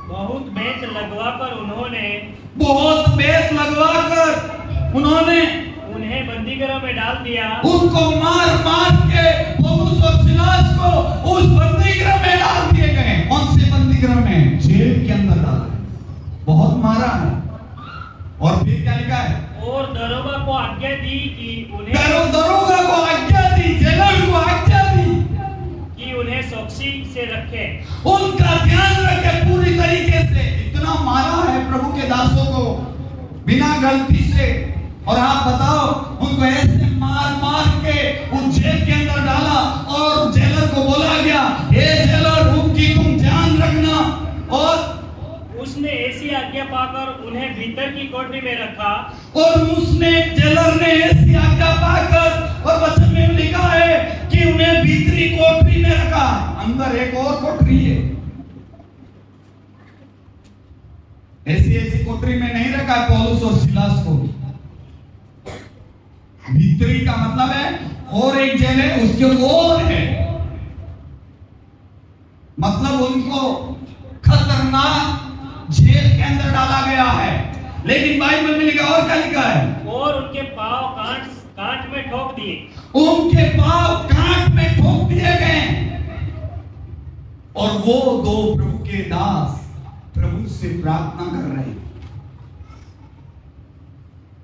बहुत बेत लगवाकर उन्होंने उन्हें बंदीगृह में डाल दिया, उनको मार मार के पौलुस और सिलास को उस बंदीगृह में डाल दिए गए। कौन से बंदीगृह में? जेल के अंदर डाला है, बहुत मारा है। और फिर क्या लिखा है? और दरोगा को आज्ञा दी कि उन्हें, दरोगा को आज्ञा दी, जेलर को आज्ञा दी कि उन्हें चौकसी से रखे, उनका ध्यान रखे पूरी तरीके से। इतना मारा है प्रभु के दासों को बिना गलती से, और आप बताओ, उनको ऐसे मार मार के उस जेल के अंदर डाला, और जेलर को बोला गया, हे जेलर, उनकी तुम ध्यान रखना। और उसने ऐसी आज्ञा पाकर उन्हें भीतर की कोठरी में रखा, और उसने, जेलर ने ऐसी आज्ञा पाकर, और वचन में लिखा है कि उन्हें भीतरी कोठरी में रखा। अंदर एक और कोठरी है, ऐसी कोठरी में नहीं रखा पौलुस और सिलास को। भीतरी का मतलब है और एक जेल है, उसके और है, मतलब उनको खतरनाक जेल के अंदर डाला गया है। लेकिन बाइबल में लिखा, और क्या लिखा है? और उनके पांव कांट में ठोक दिए, उनके पांव कांट में ठोक दिए गए। और वो दो प्रभु के दास प्रभु से प्रार्थना कर रहे हैं,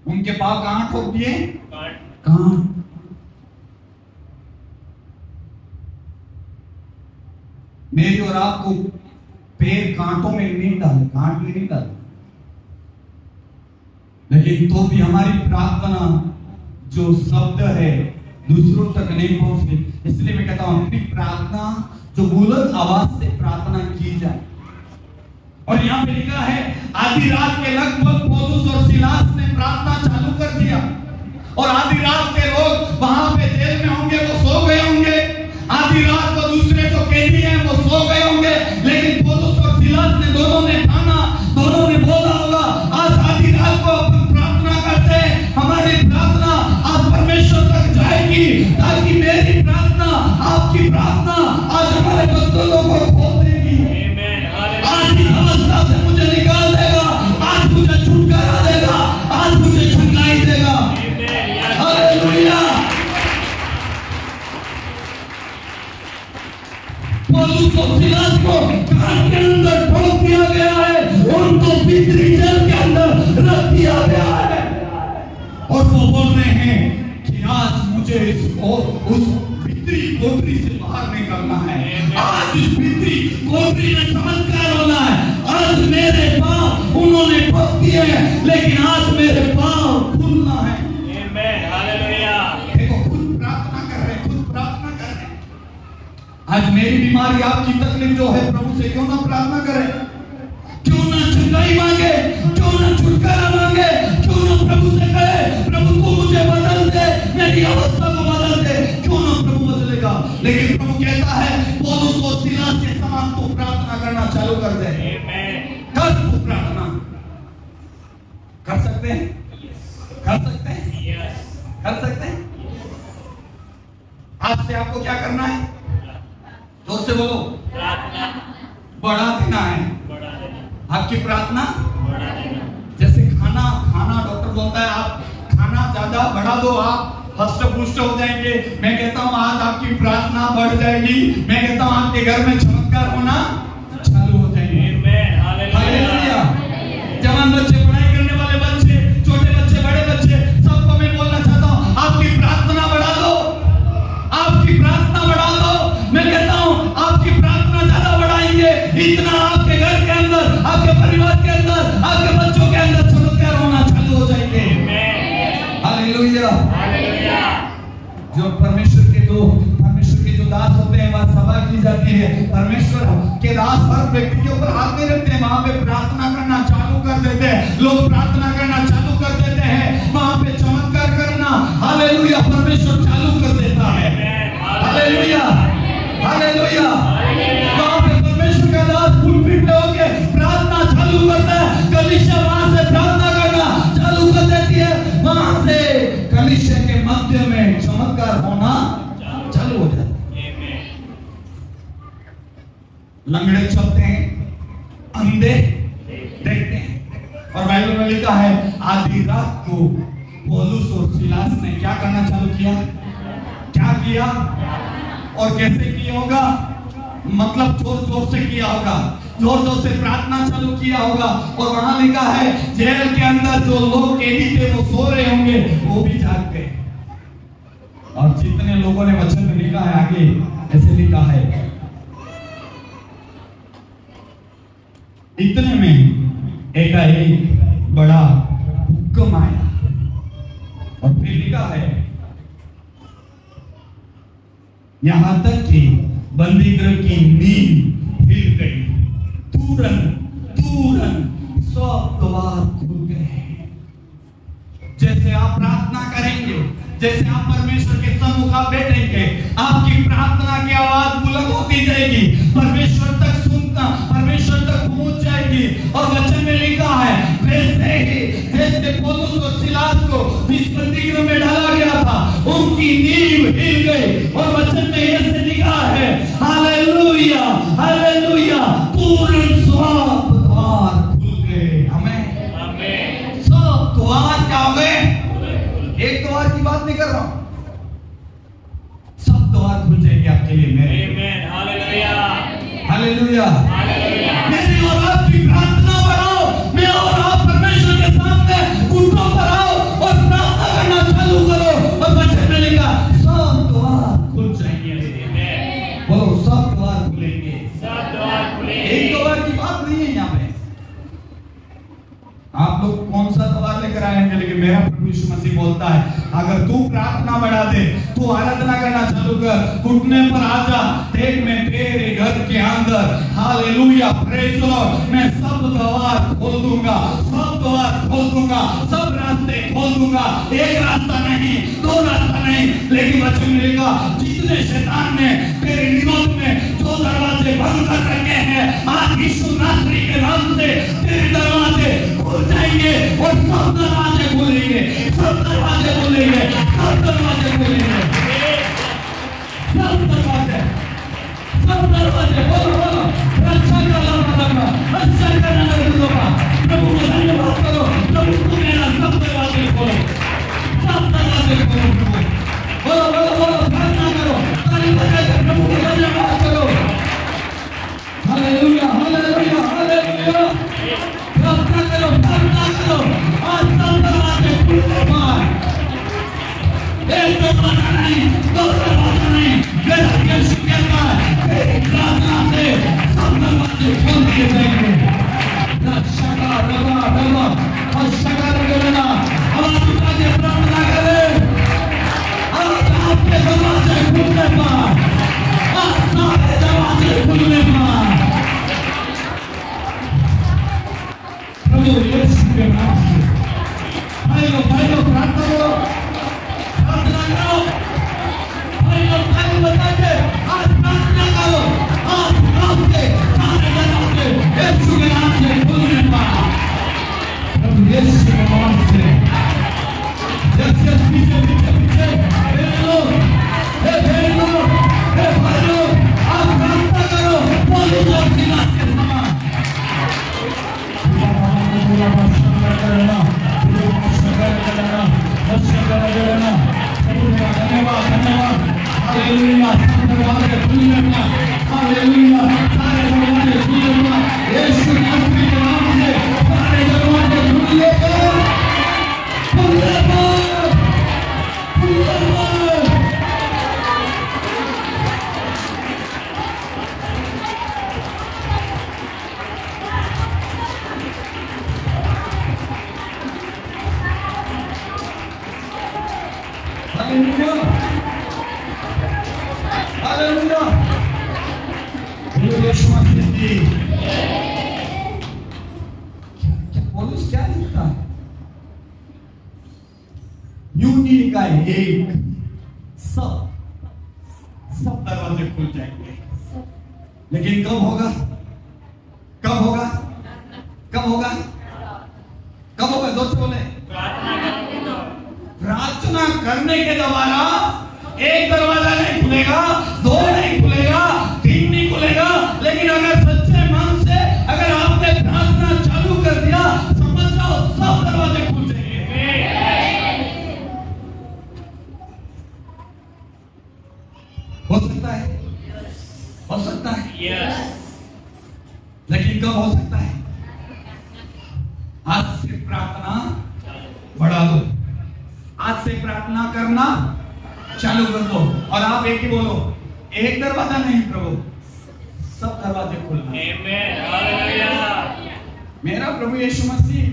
उनके पांव कहां ठोक दिए? कहां? मेरी और आपको पैर कांटों में नहीं डाले, कांट में नहीं डाले, लेकिन तो भी हमारी प्रार्थना जो शब्द है दूसरों तक नहीं पहुंचती। इसलिए मैं कहता हूं अपनी प्रार्थना जो बुलंद आवाज से प्रार्थना की जाए। और यहां पे लिखा है, आधी रात के लगभग पौलुस और सिलास ने प्रार्थना चालू कर दिया, और आधी रात के लोग वहां पे जेल में होंगे, वो सो गए होंगे। आधी रात को दूसरे जो कैदी हैं वो सो गए होंगे, लेकिन पौलुस और सिलास ने दोनों ने ठाना, दोनों ने बोला होगा, आज आधी रात को अपन प्रार्थना करते हैं, हमारी प्रार्थना आज परमेश्वर तक जाएगी, ताकि मेरी प्रार्थना, आपकी प्रार्थना आज हमारे बंधनों को खोल देगी। आज की अवस्था से मुझे निकाल देगा, आज मुझे छुटकारा देगा, आज मुझे छुटकाई देगा। हालेलुया। पौलुस और सिलास को काट के अंदर ठोक दिया गया है, उनको भीतरी जल के अंदर रख दिया गया है। और वो बोल रहे हैं कि आज मुझे उस भीतरी कोठरी से बाहर निकलना है। आज इस भीतरी कोठरी में चमत्कार होना है। आज मेरे पांव उन्होंने ठोक दिए हैं, लेकिन आज मेरे पांव खुलना है। देखो, खुद प्रार्थना कर रहे, खुद प्रार्थना कर रहे। आज मेरी बीमारी, आपकी तकलीफ जो है, प्रभु से क्यों ना प्रार्थना करें? क्यों ना चंगाई मांगे? क्यों ना छुटकारा मांगे? क्यों ना प्रभु से कहे, प्रभु तू मुझे बदल दे, मेरी अवस्था को बदल दे? क्यों ना प्रभु बदलेगा? लेकिन प्रभु कहता है पौलुस और सीलास के समान तू प्रार्थना करना चालू कर दे। कर तू प्रार्थना। कर सकते हैं? कर सकते हैं? कर सकते हैं? आज से आपको क्या करना है? जोर से बोलो। बढ़ा देना है आपकी प्रार्थना। जैसे खाना डॉक्टर बोलता है आप खाना ज्यादा बढ़ा दो, आप हष्ट पुष्ट हो जाएंगे। मैं कहता हूं आज आपकी प्रार्थना बढ़ जाएगी। मैं कहता हूं आपके घर में चमत्कार होना चालू हो जाएंगे। हालेलुया। जवान बच्चे, पढ़ाई करने वाले बच्चे, छोटे बच्चे, बड़े बच्चे, सबको मैं बोलना चाहता हूं आपकी प्रार्थना बढ़ा दो, आपकी प्रार्थना बढ़ा दो। मैं कहता हूं आपकी प्रार्थना ज्यादा बढ़ाएंगे, इतना आपके घर के अंदर, आपके परिवार के अंदर, आपके बच्चों के अंदर चमत्कार होना चालू हो जाएंगे। हालेलुया। जो परमेश्वर के जो दास होते हैं वहां सभा की जाती है। परमेश्वर के दास हर व्यक्ति के ऊपर हाथ में रखते हैं, वहां पे प्रार्थना करना चालू कर देते हैं। लोग प्रार्थना करना चालू कर देते हैं, वहां पे चमत्कार करना, हालेलुया, परमेश्वर चालू कर देता है। Hallelujah, hallelujah. वहां पे परमेश्वर का दास पुलपिट पे होके प्रार्थना चालू करता है, कलीसिया वहां से प्रार्थना करना चालू कर देती है। वहां से कलीसिया के मध्य में चमत्कार होना चालू हो जाता है। लंगड़े चलते हैं, अंधे देखते हैं। और बाइबल में लिखा है आधी रात को पौलुस और सीलास ने क्या करना चालू किया? क्या किया और कैसे किया होगा? मतलब जोर जोर से किया होगा, जोर जोर से प्रार्थना चालू किया होगा। और वहां लिखा है जेल के अंदर जो लोग कैदी थे वो सो रहे होंगे, वो भी जाग गए। और जितने लोगों ने वचन में लिखा है आगे ऐसे लिखा है, इतने में एकाएक बड़ा भूकंप आया। और फिर लिखा है यहां तक कि बंदी गृह की नींव हिल गई, तुरंत सब द्वार खुल गए। जैसे आप प्रार्थना करेंगे, जैसे आप परमेश्वर के सम्मुख आप बैठेंगे, आपकी प्रार्थना की आवाज बुलंद होती जाएगी, परमेश्वर तक सुनता, परमेश्वर तक पहुंच जाएगी। और वचन में लिखा है वैसे ही जैसे पौलुस और सीलास को जिस बंदीगृह में डाला गया था उनकी नींव हिल गई। और वचन में ऐसे लिखा है हालेलुया, हालेलुया, तुरंत सब द्वार खुल गए। हमें आमीन। सब द्वार क्या हो गए? एक द्वार की बात नहीं कर रहा हूं, सब द्वार खुल जाएंगे आपके लिए मेरे। आमीन। Hallelujah, hallelujah, hallelujah. मेरी और आपकी प्रार्थना बढ़ाओ, मैं और आप परमेश्वर के सामने घुटनों पर आओ और प्रार्थना करना चालू करो। और वचन में लिखा सब द्वार खुल जाएंगे। आमीन। बोलो सब द्वार खुलेंगे, सब द्वार खुलेंगे। एक द्वार की बात नहीं है यहाँ पे। आप लोग कौन सा द्वार लेकर आएंगे, लेकिन मेरा प्रभु यीशु मसीह बोलता है अगर तू प्रार्थना बढ़ा दे, तू आराधना करना चालू कर, घुटने पर आ जा, देख मैं तेरे घर के अंदर, हालेलुया, प्रेज़ लॉर्ड, मैं सब द्वार खोल दूंगा, सब द्वार खोल दूंगा, सब रास्ते खोल दूंगा। एक रास्ता नहीं, दो रास्ता नहीं, लेकिन वचन में लिखा जितने शैतान ने तेरे विरोध में जो दरवाजे बंद कर रखे हैं, आज यीशु नासरी के नाम से तेरे दरवाजे खुल जाएंगे और सब दरवाजे खुलेंगे, सब दरवाजे खुलेंगे, सब दरवाजे खुलेंगे, सब दरवाजे, सब दरवाजे। बोलो बोलो, रक्षा करना पड़ेगा, रक्षा करना पड़ेगा। प्रभु को धन्यवाद करो, प्रभु को मेरा सब दरवाजे खोलो, सब दरवाजे खोलो। बोलो बोलो बोलो, प्रार्थना करो, ताली बजाकर प्रभु को धन्यवाद करो। Hallelujah, hallelujah, hallelujah. यीशु मसीह की। क्या पौलुस क्या लिखता है? यूं नहीं लिखा है एक, सब दरवाजे खुल जाएंगे। लेकिन कब होगा? कब होगा? कब होगा? कब होगा? जोर से बोले। प्रार्थना करने के द्वारा एक दरवाजा नहीं खुलेगा, दो नहीं खुलेगा, तीन नहीं खुलेगा, लेकिन अगर सच्चे मन से अगर आपने प्रार्थना चालू कर दिया, समझ जाओ सब दरवाजे खुल जाएंगे। हो सकता है, हो सकता है, लेकिन कब हो सकता है? आज से प्रार्थना बढ़ा दो, आज से प्रार्थना करना चालू कर दो। और आप एक ही बोलो, एक दरवाजा नहीं प्रभु, सब दरवाजे खुलना। मेरा प्रभु यीशु मसीह,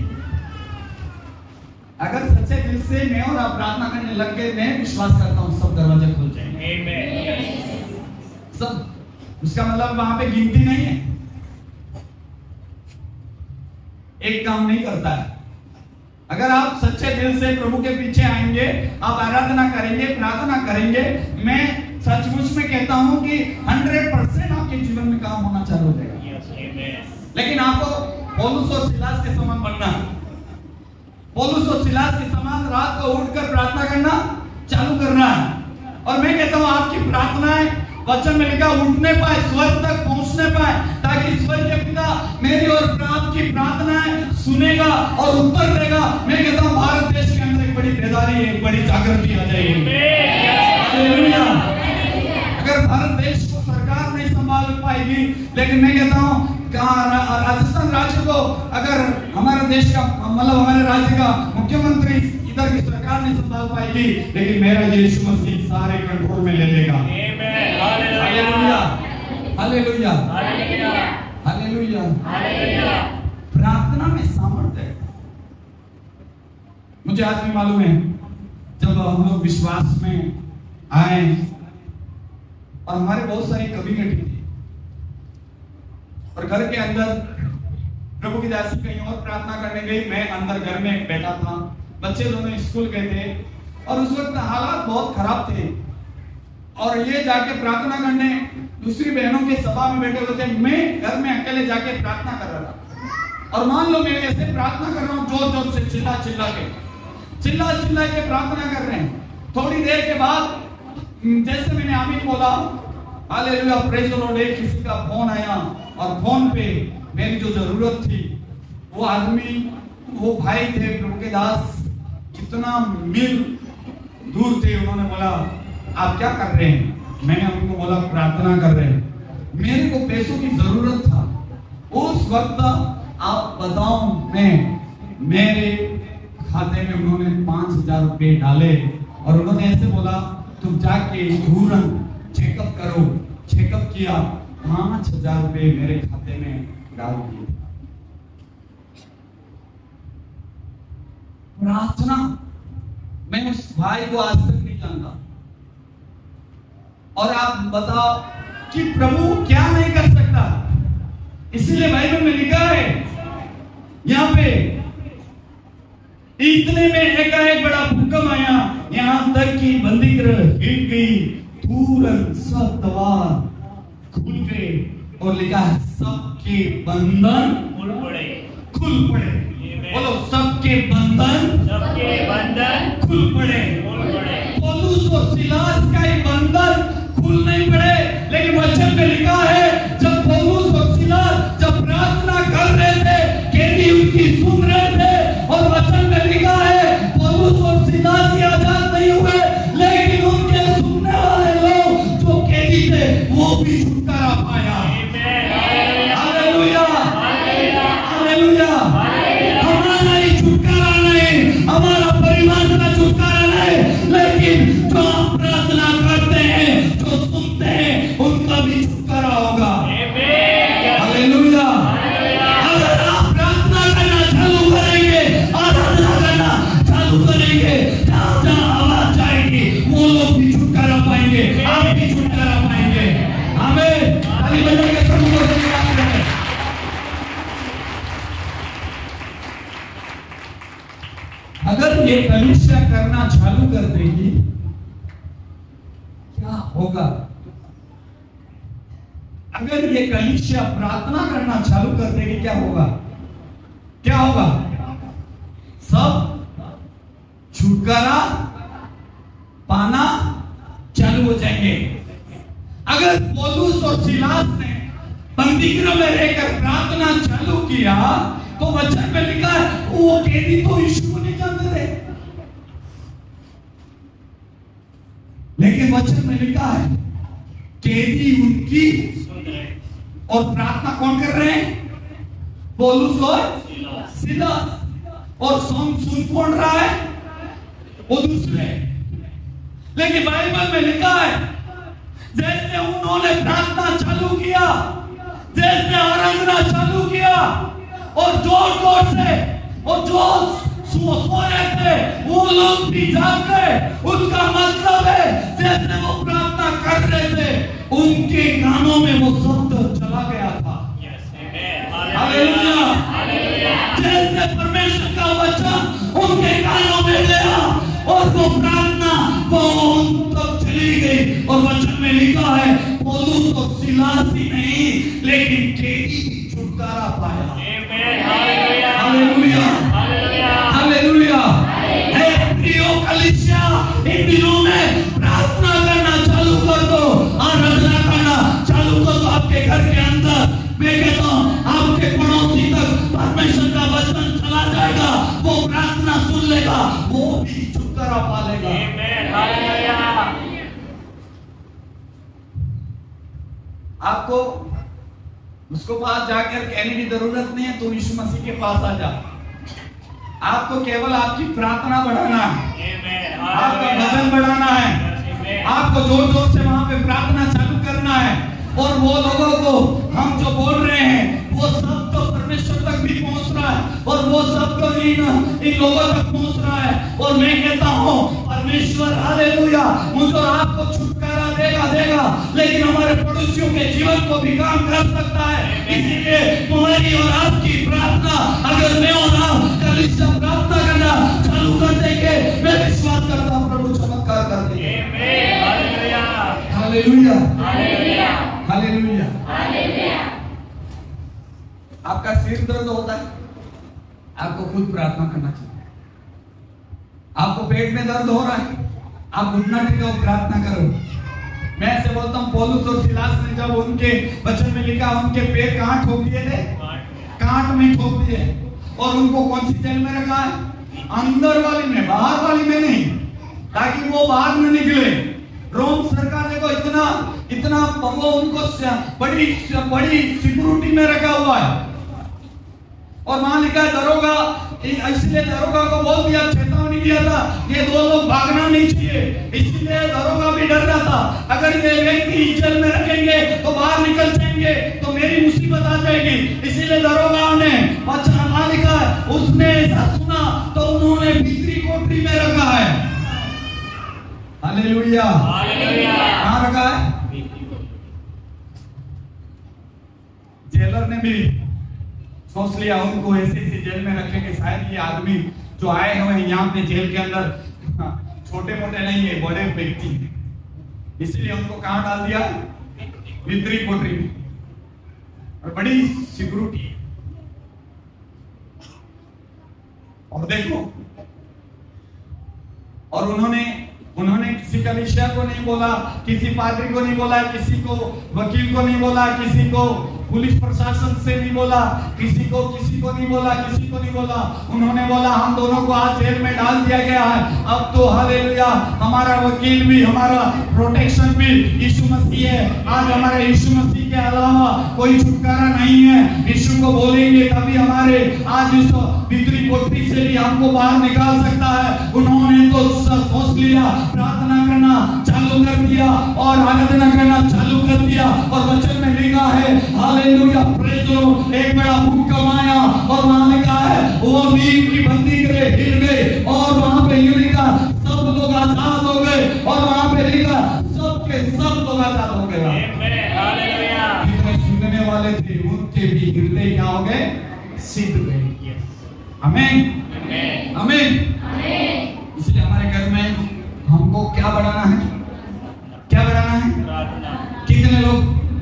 अगर सच्चे दिल से मैं और आप प्रार्थना करने लग गए, मैं विश्वास करता हूं सब दरवाजे खुल जाएंगे। सब, उसका मतलब वहां पे गिनती नहीं है, एक काम नहीं करता है। अगर आप सच्चे दिल से प्रभु के पीछे आएंगे, आप आराधना करेंगे, प्रार्थना करेंगे, मैं सचमुच में कहता हूं कि 100% आपके जीवन में काम होना चालू हो जाएगा। लेकिन आपको पौलुस और सिलास के समान बनना है। पौलुस और सिलास के समान रात को उठकर प्रार्थना करना चालू करना है। और मैं कहता हूं आपकी प्रार्थनाएं वचन में लिखा उठने पाए, स्वर्ग तक पहुंचने पाए, ताकि स्वर्ग के पिता मेरी और आपकी प्रार्थनाएं सुनेगा और उत्तर देगा। मैं कहता हूं भारत देश के अंदर एक बड़ी बेदारी, एक बड़ी जागृति आ जाएगी। हालेलुया। अगर भारत देश को सरकार नहीं संभाल पाएगी, लेकिन मैं कहता हूं राजस्थान राज्य को अगर हमारे देश का मतलब हमारे राज्य का मुख्यमंत्री इधर की सरकार नहीं संभाल पाएगी, लेकिन मेरा यीशु मसीह सारे कंट्रोल में ले लेगा। Hallelujah, hallelujah, hallelujah. प्रार्थना में सामर्थ्य है। मुझे आज भी मालूम है, जब हम लोग विश्वास में आए और हमारे बहुत सारी कमी घटी थी और घर के अंदर प्रभु की दासी कहीं और प्रार्थना करने गई, मैं अंदर घर में बैठा था, बच्चे दोनों स्कूल गए थे और उस वक्त हालात बहुत खराब थे और ये जाके प्रार्थना करने दूसरी बहनों के सभा में बैठे हुए थे, मैं घर में अकेले जाके प्रार्थना कर रहा था। और मान लो मैं ऐसे प्रार्थना कर रहा हूँ, जोर जोर से चिल्ला चिल्ला के प्रार्थना कर रहे हैं। थोड़ी देर के बाद जैसे मैंने आमीन बोला, हालेलुया, प्रेज द लॉर्ड, किसी का फोन आया और फोन पे मेरी जो जरूरत थी, वो आदमी, वो भाई थे प्रभु के दास, कितना मील दूर थे, उन्होंने बोला आप क्या कर रहे हैं? मैंने उनको बोला प्रार्थना कर रहे हैं। मेरे को पैसों की जरूरत था उस वक्त, आप बताओ, मैं मेरे खाते में उन्होंने 5,000 रुपए डाले और उन्होंने ऐसे बोला तुम जाके तुरंत चेकअप करो। चेकअप किया, 5,000 रुपए मेरे खाते में डाल दिए। प्रार्थना, मैं उस भाई को आज तक नहीं जानता। और आप बताओ कि प्रभु क्या नहीं कर सकता। इसीलिए बाइबल में लिखा है यहां पे, इतने में एकाएक बड़ा भूकंप आया, यहां तक कि बंदी गृह हिल गई, तुरंत सब द्वार खुल गए और लिखा है सबके बंधन खुल पड़े। बोलो सबके बंधन खुल पड़े। पौलुस और सिलास का ही बंधन खुल नहीं पड़े, लेकिन वचन में लिखा है जब पौलुस और सिलास जब प्रार्थना कर रहे थे, कैदी उनकी सुन रहे थे और वचन में लिखा है पौलुस और सिलास ही आजाद नहीं हुए, लेकिन उनके सुनने वाले लोग जो कैदी थे वो भी छुटकारा पाया। Hallelujah, hallelujah. हमारा ही छुटकारा नहीं, हमारा परिवार का छुटकारा नहीं, लेकिन जो आप प्रार्थना करते हैं, जो सुनते हैं, उनका भी छुटकारा होगा। हालेलुया। अगर आप प्रार्थना करना चालू करेंगे, आराधना करना चालू करेंगे, जहां जहां आवाज जाएगी वो लोग भी छुटकारा पाएंगे, आप भी छुटकारा पाएंगे। आमीन। ताली बजा के प्रभु को कलीसिया करना चालू कर देगी, क्या होगा? अगर ये कलीसिया प्रार्थना करना चालू कर देगी, क्या होगा? क्या होगा? सब छुटकारा पाना चालू हो जाएंगे। अगर पौलुस और सिलास ने बंदीगृह में रहकर प्रार्थना चालू किया, तो वचन में लिखा है वो कैदी तो यीशु को नहीं जानते थे, लेकिन वचन में लिखा है कैदी उनकी और प्रार्थना कौन कर रहे हैं? पौलुस और सिलास। और सुन कौन रहा है? वो दूसरे। लेकिन बाइबल में लिखा है जैसे उन्होंने प्रार्थना चालू किया, जैसे आराधना चालू किया और जोर जोर से, और जो सो रहे थे वो लोग भी जाग गए। उसका मतलब है जैसे वो प्रार्थना कर रहे थे उनके कानों में वो शब्द चला गया था। हालेलुया। जैसे परमेश्वर का वचन उनके कानों में गया और वो प्रार्थना वो उन तक चली गई। और वचन में लिखा है पौलुस और सिलास ही नहीं लेकिन कैदी भी छुटकारा पाया। Hallelujah, hallelujah. हे प्रियो कलीसिया, इन दिनों में प्रार्थना करना चालू कर दो, आराधना करना चालू कर दो। आपके घर के अंदर मैं कहता हूं आपके पड़ोसी तक परमेश्वर का वचन चला जाएगा, वो प्रार्थना सुन लेगा, वो भी छुटकारा पा लेगा। आपको उसको पास जाकर कहने की जरूरत नहीं है, तो यीशु मसीह के पास आ जा। आपको केवल आपकी प्रार्थना बढ़ाना है, आपका भजन बढ़ाना है, आपको जोर जोर से वहां पे प्रार्थना चालू करना है। और वो लोगों को हम जो बोल रहे हैं वो सब तो परमेश्वर तक भी पहुंच रहा है और वो सब तो इन लोगों तक पहुंच रहा है। और मैं कहता हूं परमेश्वर हालेलुया मुझे आपको छुटकारा देगा, लेकिन हमारे पड़ोसियों के जीवन को भी काम कर सकता है। इसीलिए तुम्हारी और आपकी प्रार्थना, अगर मैं और आप कलीसिया प्रार्थना करना चालू कर देंगे, मैं विश्वास करता हूं प्रभु चमत्कार कर देंगे। Hallelujah, hallelujah, hallelujah. आपका सिर दर्द होता है, आपको खुद प्रार्थना करना चाहिए। आपको पेट में दर्द हो रहा है, आप घुटना टेको प्रार्थना करो। मैं ऐसे बोलता हूँ पौलुस और सिलास ने जब उनके वचन में लिखा उनके पैर कहाँ ठोक दिए थे? कांट में ठोक दिए। और उनको कौन सी जेल में रखा है? अंदर वाली में, बाहर वाली में नहीं, ताकि वो बाहर न निकले। रोम सरकार ने को इतना वो उनको बड़ी सिक्योरिटी में रखा हुआ है। और वहां लिखा है दरोगा, इसलिए दरोगा को बोल दिया, चेतावनी दिया था ये दो लोग भागना नहीं चाहिए। इसलिए दरोगा भी डर रहा था अगर ये व्यक्ति जेल में रखेंगे तो बाहर निकल जाएंगे तो मेरी मुसीबत आ जाएगी। इसीलिए दरोगा ने वचन लिखा है, उसने ऐसा सुना तो उन्होंने भीतरी कोठरी में रखा है। हालेलुया, कहाँ रखा है? जेलर ने भी सोच लिया उनको ऐसे जेल में रखेंगे, शायद ये आदमी जो आए हुए हैं यहाँ पे जेल के अंदर छोटे मोटे नहीं है, बड़े व्यक्ति हैं, इसलिए उनको कहाँ डाल दिया? भीतरी कोठरी में। और बड़ी सिक्योरिटी है। और देखो, और उन्होंने किसी कलीसिया को नहीं बोला, किसी पादरी को नहीं बोला, किसी को वकील को नहीं बोला, किसी को पुलिस प्रशासन से नहीं बोला, किसी को नहीं बोला। उन्होंने बोला हम दोनों को आज जेल में डाल दिया गया है, अब तो हालेलुया हमारा वकील भी, हमारा प्रोटेक्शन भी यीशु मसीह है। आज हमारे यीशु मसीह के अलावा कोई छुटकारा नहीं है। यीशु को बोलेंगे तभी हमारे आज इस भीतरी कोठरी से भी हमको बाहर निकाल सकता है। उन्होंने तो सोच लिया, प्रार्थना करना चालू कर दिया और आराधना करना चालू कर दिया। और वचन में लिखा है हालेलुया प्रेज़ लो, एक बड़ा भूकंप आया और वहां लिखा है वो नीम की बंदी करे हिल गए और वहां पे यूं लिखा सब लोग आजाद हो गए। और वहां पे लिखा सब के सब लोग आजाद हो गए। हालेलुया, जितने सुनने वाले थे उनके भी हृदय क्या हो गए? सिद्ध गए। आमीन, आमीन। इसलिए हमारे घर में हमको क्या बढ़ाना है? क्या बढ़ाना है? प्रार्थना। कितने लोग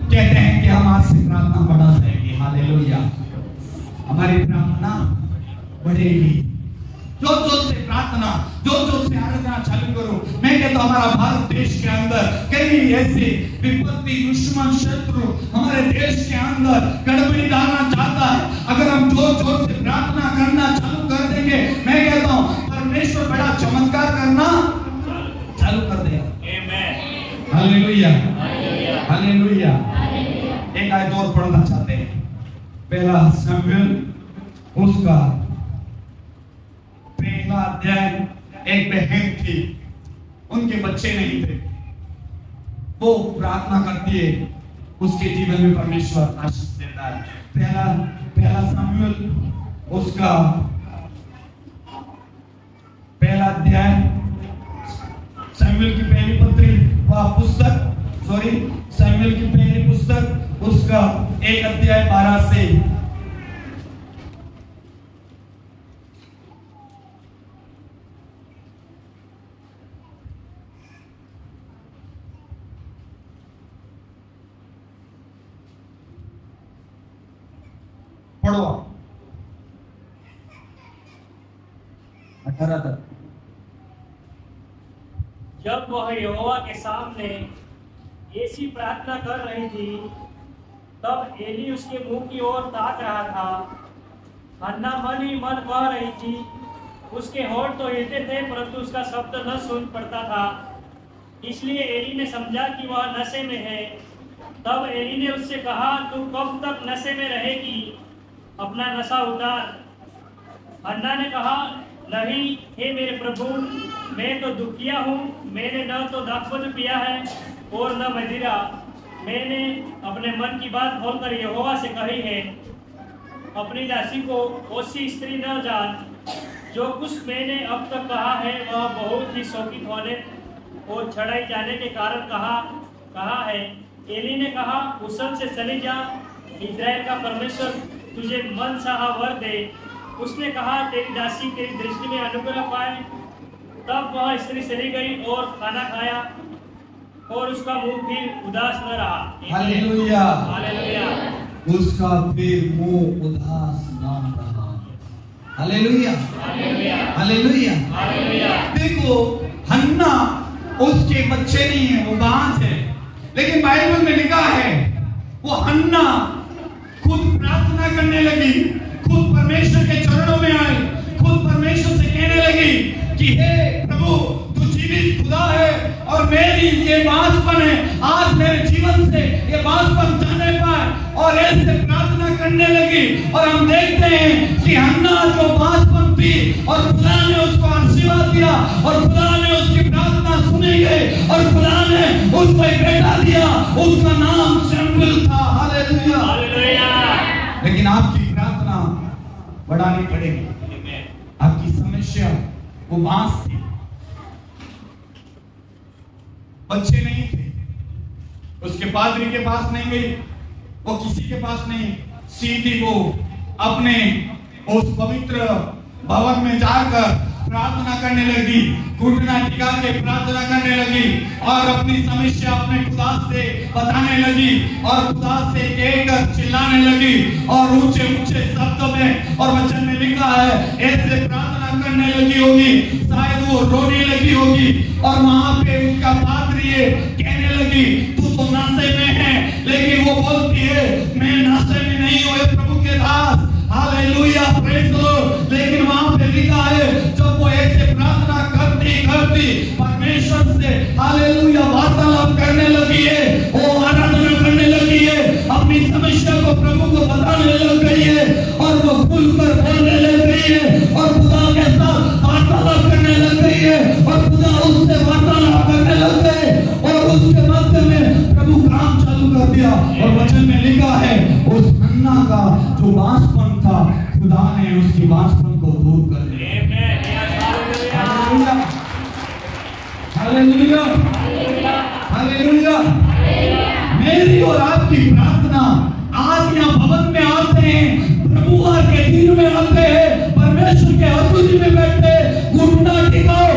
कहते हैं कि हम आज से प्रार्थना बढ़ा जाएगी? हालेलुया। हमारी प्रार्थना बढ़ेगी। जोर जोर से प्रार्थना, जोर जोर से आराधना चालू करो। मैं कहता हूं हमारा भारत देश के अंदर कई ऐसे विपत्ति, दुश्मन, शत्रु हमारे देश के अंदर गड़बड़ी डालना चाहता है। अगर हम जोर जोर से प्रार्थना करना चालू कर देंगे, मैं कहता हूं परमेश्वर बड़ा चमत्कार करना चालू कर देगा। आमीन। Hallelujah, hallelujah. एक आयत और पढ़ना चाहते हैं। पहला शमूएल उसका पहला अध्याय। एक बहन थी, उनके बच्चे नहीं थे, वो प्रार्थना करती है, उसके जीवन में परमेश्वर आशीष देता है। पहला शमूएल उसका पहला अध्याय, शमूएल की पहली पुस्तक उसका 1 अध्याय 12 से पढ़ो 18 तक। जब वह यहोवा के सामने ऐसी प्रार्थना कर रही थी, तब एली उसके मुंह की ओर ताक रहा था। हन्ना मन ही मन कह रही थी, उसके होंठ तो हिलते थे परंतु उसका शब्द न सुन पड़ता था। इसलिए एली ने समझा कि वह नशे में है। तब एली ने उससे कहा, तू कब तक नशे में रहेगी? अपना नशा उतार। हन्ना ने कहा, नहीं हे मेरे प्रभु, मैं तो दुखिया हूँ। मैंने न तो दाखमधु पिया है और न मदिरा। मैंने अपने मन की बात खोलकर यहोवा से कही है। अपनी दासी को ओसी स्त्री न जान। जो कुछ मैंने अब तक कहा है वह बहुत ही शौकित होने और छड़ाई जाने के कारण कहा है। एली ने कहा, उसम से चली जा, इस्राएल का परमेश्वर तुझे मन चाह वर दे। उसने कहा, तेरी दासी तेरी दृष्टि में अनुग्रह पाए। तब वह स्त्री चली गई और खाना खाया और उसका मुंह फिर उदास न रहा। Hallelujah, hallelujah. उसका फिर मुंह उदास न रहा। Hallelujah, hallelujah, hallelujah, hallelujah. देखो, हन्ना उसके बच्चे नहीं है, वो बांझ है, लेकिन बाइबल में लिखा है वो हन्ना खुद प्रार्थना करने लगी, खुद परमेश्वर के चरणों में आई, खुद परमेश्वर से कहने लगी कि हे प्रभु, तू जीवित खुदा है और मेरी ये बांझपन है, आज मेरे जीवन से ये बांझपन जाने पाए। और ऐसे प्रार्थना करने लगी और हम देखते हैं कि हन्ना जो बांझपन थी और खुदा ने उसको आशीर्वाद दिया और खुदा ने उसकी प्रार्थना सुनी गई और खुदा ने उसको एक बेटा दिया, उसका नाम शमूएल था। Hallelujah, hallelujah. लेकिन आपकी प्रार्थना बढ़ानी पड़ेगी। आपकी समस्या वो बांस थी, बच्चे नहीं थे, उसके पादरी के पास नहीं गई, वो किसी के पास नहीं, सीधी वो अपने उस पवित्र भवन में जाकर प्रार्थना करने लगी, घुटना टिका के प्रार्थना करने लगी और अपनी समस्या अपने खुदा से बताने लगी और खुदा से कहकर चिल्लाने लगी और ऊंचे ऊंचे शब्दों में, और वचन में लिखा है ऐसे प्रार्थना करने लगी होगी, शायद वो रोने लगी होगी और वहां पे उसका पादरी कहने लगी, तू तो नशे में है, लेकिन वो बोलती है मैं नशे में नहीं हूं प्रभु के दास। Hallelujah, praise the lord. लेकिन वहां पे लिखा है जब वो ऐसे प्रार्थना करती परमेश्वर से हालेलुया वार्तालाप करने लगी है, वो आराधना करने लगी है, अपनी समस्या को प्रभु को बताने लग गई है और वो खुलकर बोलने लग गई है और खुदा के साथ वार्तालाप करने लग गई है और खुदा उससे वार्तालाप करने लग गए और उसके मध्य में प्रभु काम चालू कर दिया। और वचन में लिखा है उस हन्ना का जो बांझपन था, खुदा ने उसकी बांझपन को दूर कर दिया। Hallelujah, hallelujah. मेरी और आपकी प्रार्थना आज यहाँ भवन में आते हैं, प्रभुवार के दिन में आते हैं, परमेश्वर के हजूरी में बैठे, घुटना टिकाओ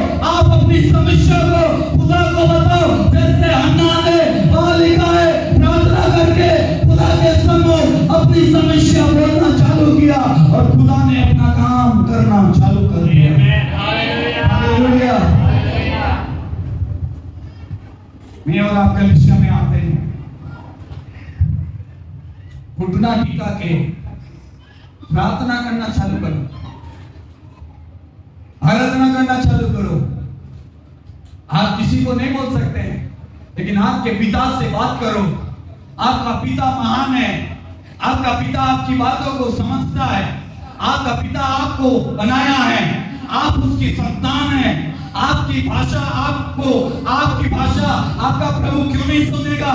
घुटना टिका के प्रार्थना करना चालू करो, आराधना करना चालू करो। आप किसी को नहीं बोल सकते हैं, लेकिन आपके पिता से बात करो। आपका पिता महान है, आपका पिता आपकी बातों को समझता है, आपका पिता आपको बनाया है, आप उसकी संतान है। आपकी भाषा आपका प्रभु क्यों नहीं सुनेगा?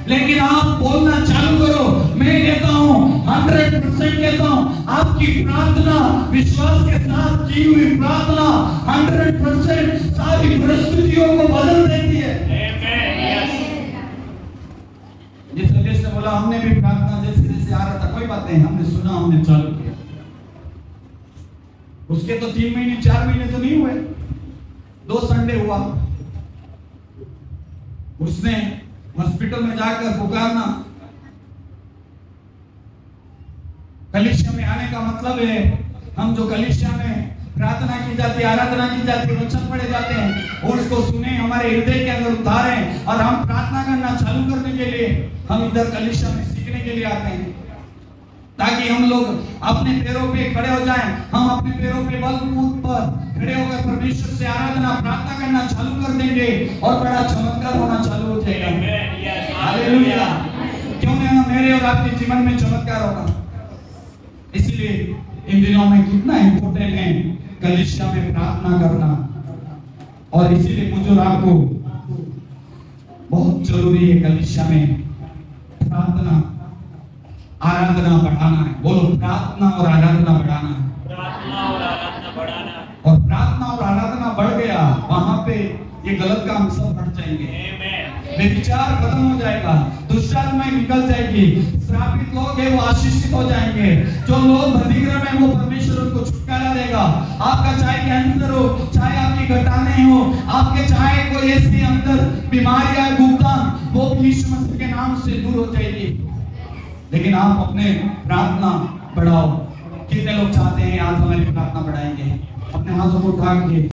लेकिन आप बोलना चालू करो। मैं कहता हूं 100% कहता हूं, आपकी प्रार्थना विश्वास के साथ की हुई प्रार्थना 100% सारी परिस्थितियों को बदल देती है। जिस वजह से बोला, हमने भी प्रार्थना जैसे जैसे आ रहा था, कोई बात नहीं, हमने सुना, हमने चालू किया। उसके तो 3 महीने 4 महीने तो नहीं हुए, 2 संडे हुआ। उसने हॉस्पिटल में जाकर पुकारना। कलीसिया में आने का मतलब है, हम जो कलीसिया में प्रार्थना की जाती है, आराधना की जाती है, वचन पढ़े जाते हैं, और उसको सुने, हमारे हृदय के अंदर उतारें, और हम प्रार्थना करना चालू करने के लिए हम इधर कलीसिया में सीखने के लिए आते हैं, ताकि हम लोग अपने पैरों पे खड़े हो जाएं। हम अपने पैरों पे बलबूत पर खड़े होकर परमेश्वर से आराधना प्रार्थना करना चालू कर देंगे, और बड़ा चमत्कार होना चालू हो जाएगा। हालेलुया। क्यों नहीं मेरे और आपके जीवन में चमत्कार होगा? इसलिए इन दिनों में कितना इंपॉर्टेंट है कलीसिया में प्रार्थना करना, और इसीलिए मुझे और आपको बहुत जरूरी है कलीसिया में प्रार्थना आराधना बढ़ाना है। बोलो, प्रार्थना और आराधना बढ़ाना है। प्रार्थना और आराधना बढ़ाना। और प्रार्थना और आराधना बढ़ गया, वहां पे ये गलत काम सब हट जाएंगे, व्यभिचार खत्म हो जाएगा, दुष्टात्माएं निकल जाएगी, श्रापित लोग है वो आशीषित हो जाएंगे, जो लोग बंदीगृह में वो परमेश्वर उनको छुटकारा देगा। आपका चाहे कैंसर हो, चाहे आपकी गठाने हो, आपके चाहे कोई ऐसी अंदर बीमारियां भुगतान, वो यीशु मसीह के नाम से दूर हो जाएगी। लेकिन आप अपने प्रार्थना बढ़ाओ। कितने लोग चाहते हैं आज हमारी प्रार्थना बढ़ाएंगे? अपने हाथों को उठा के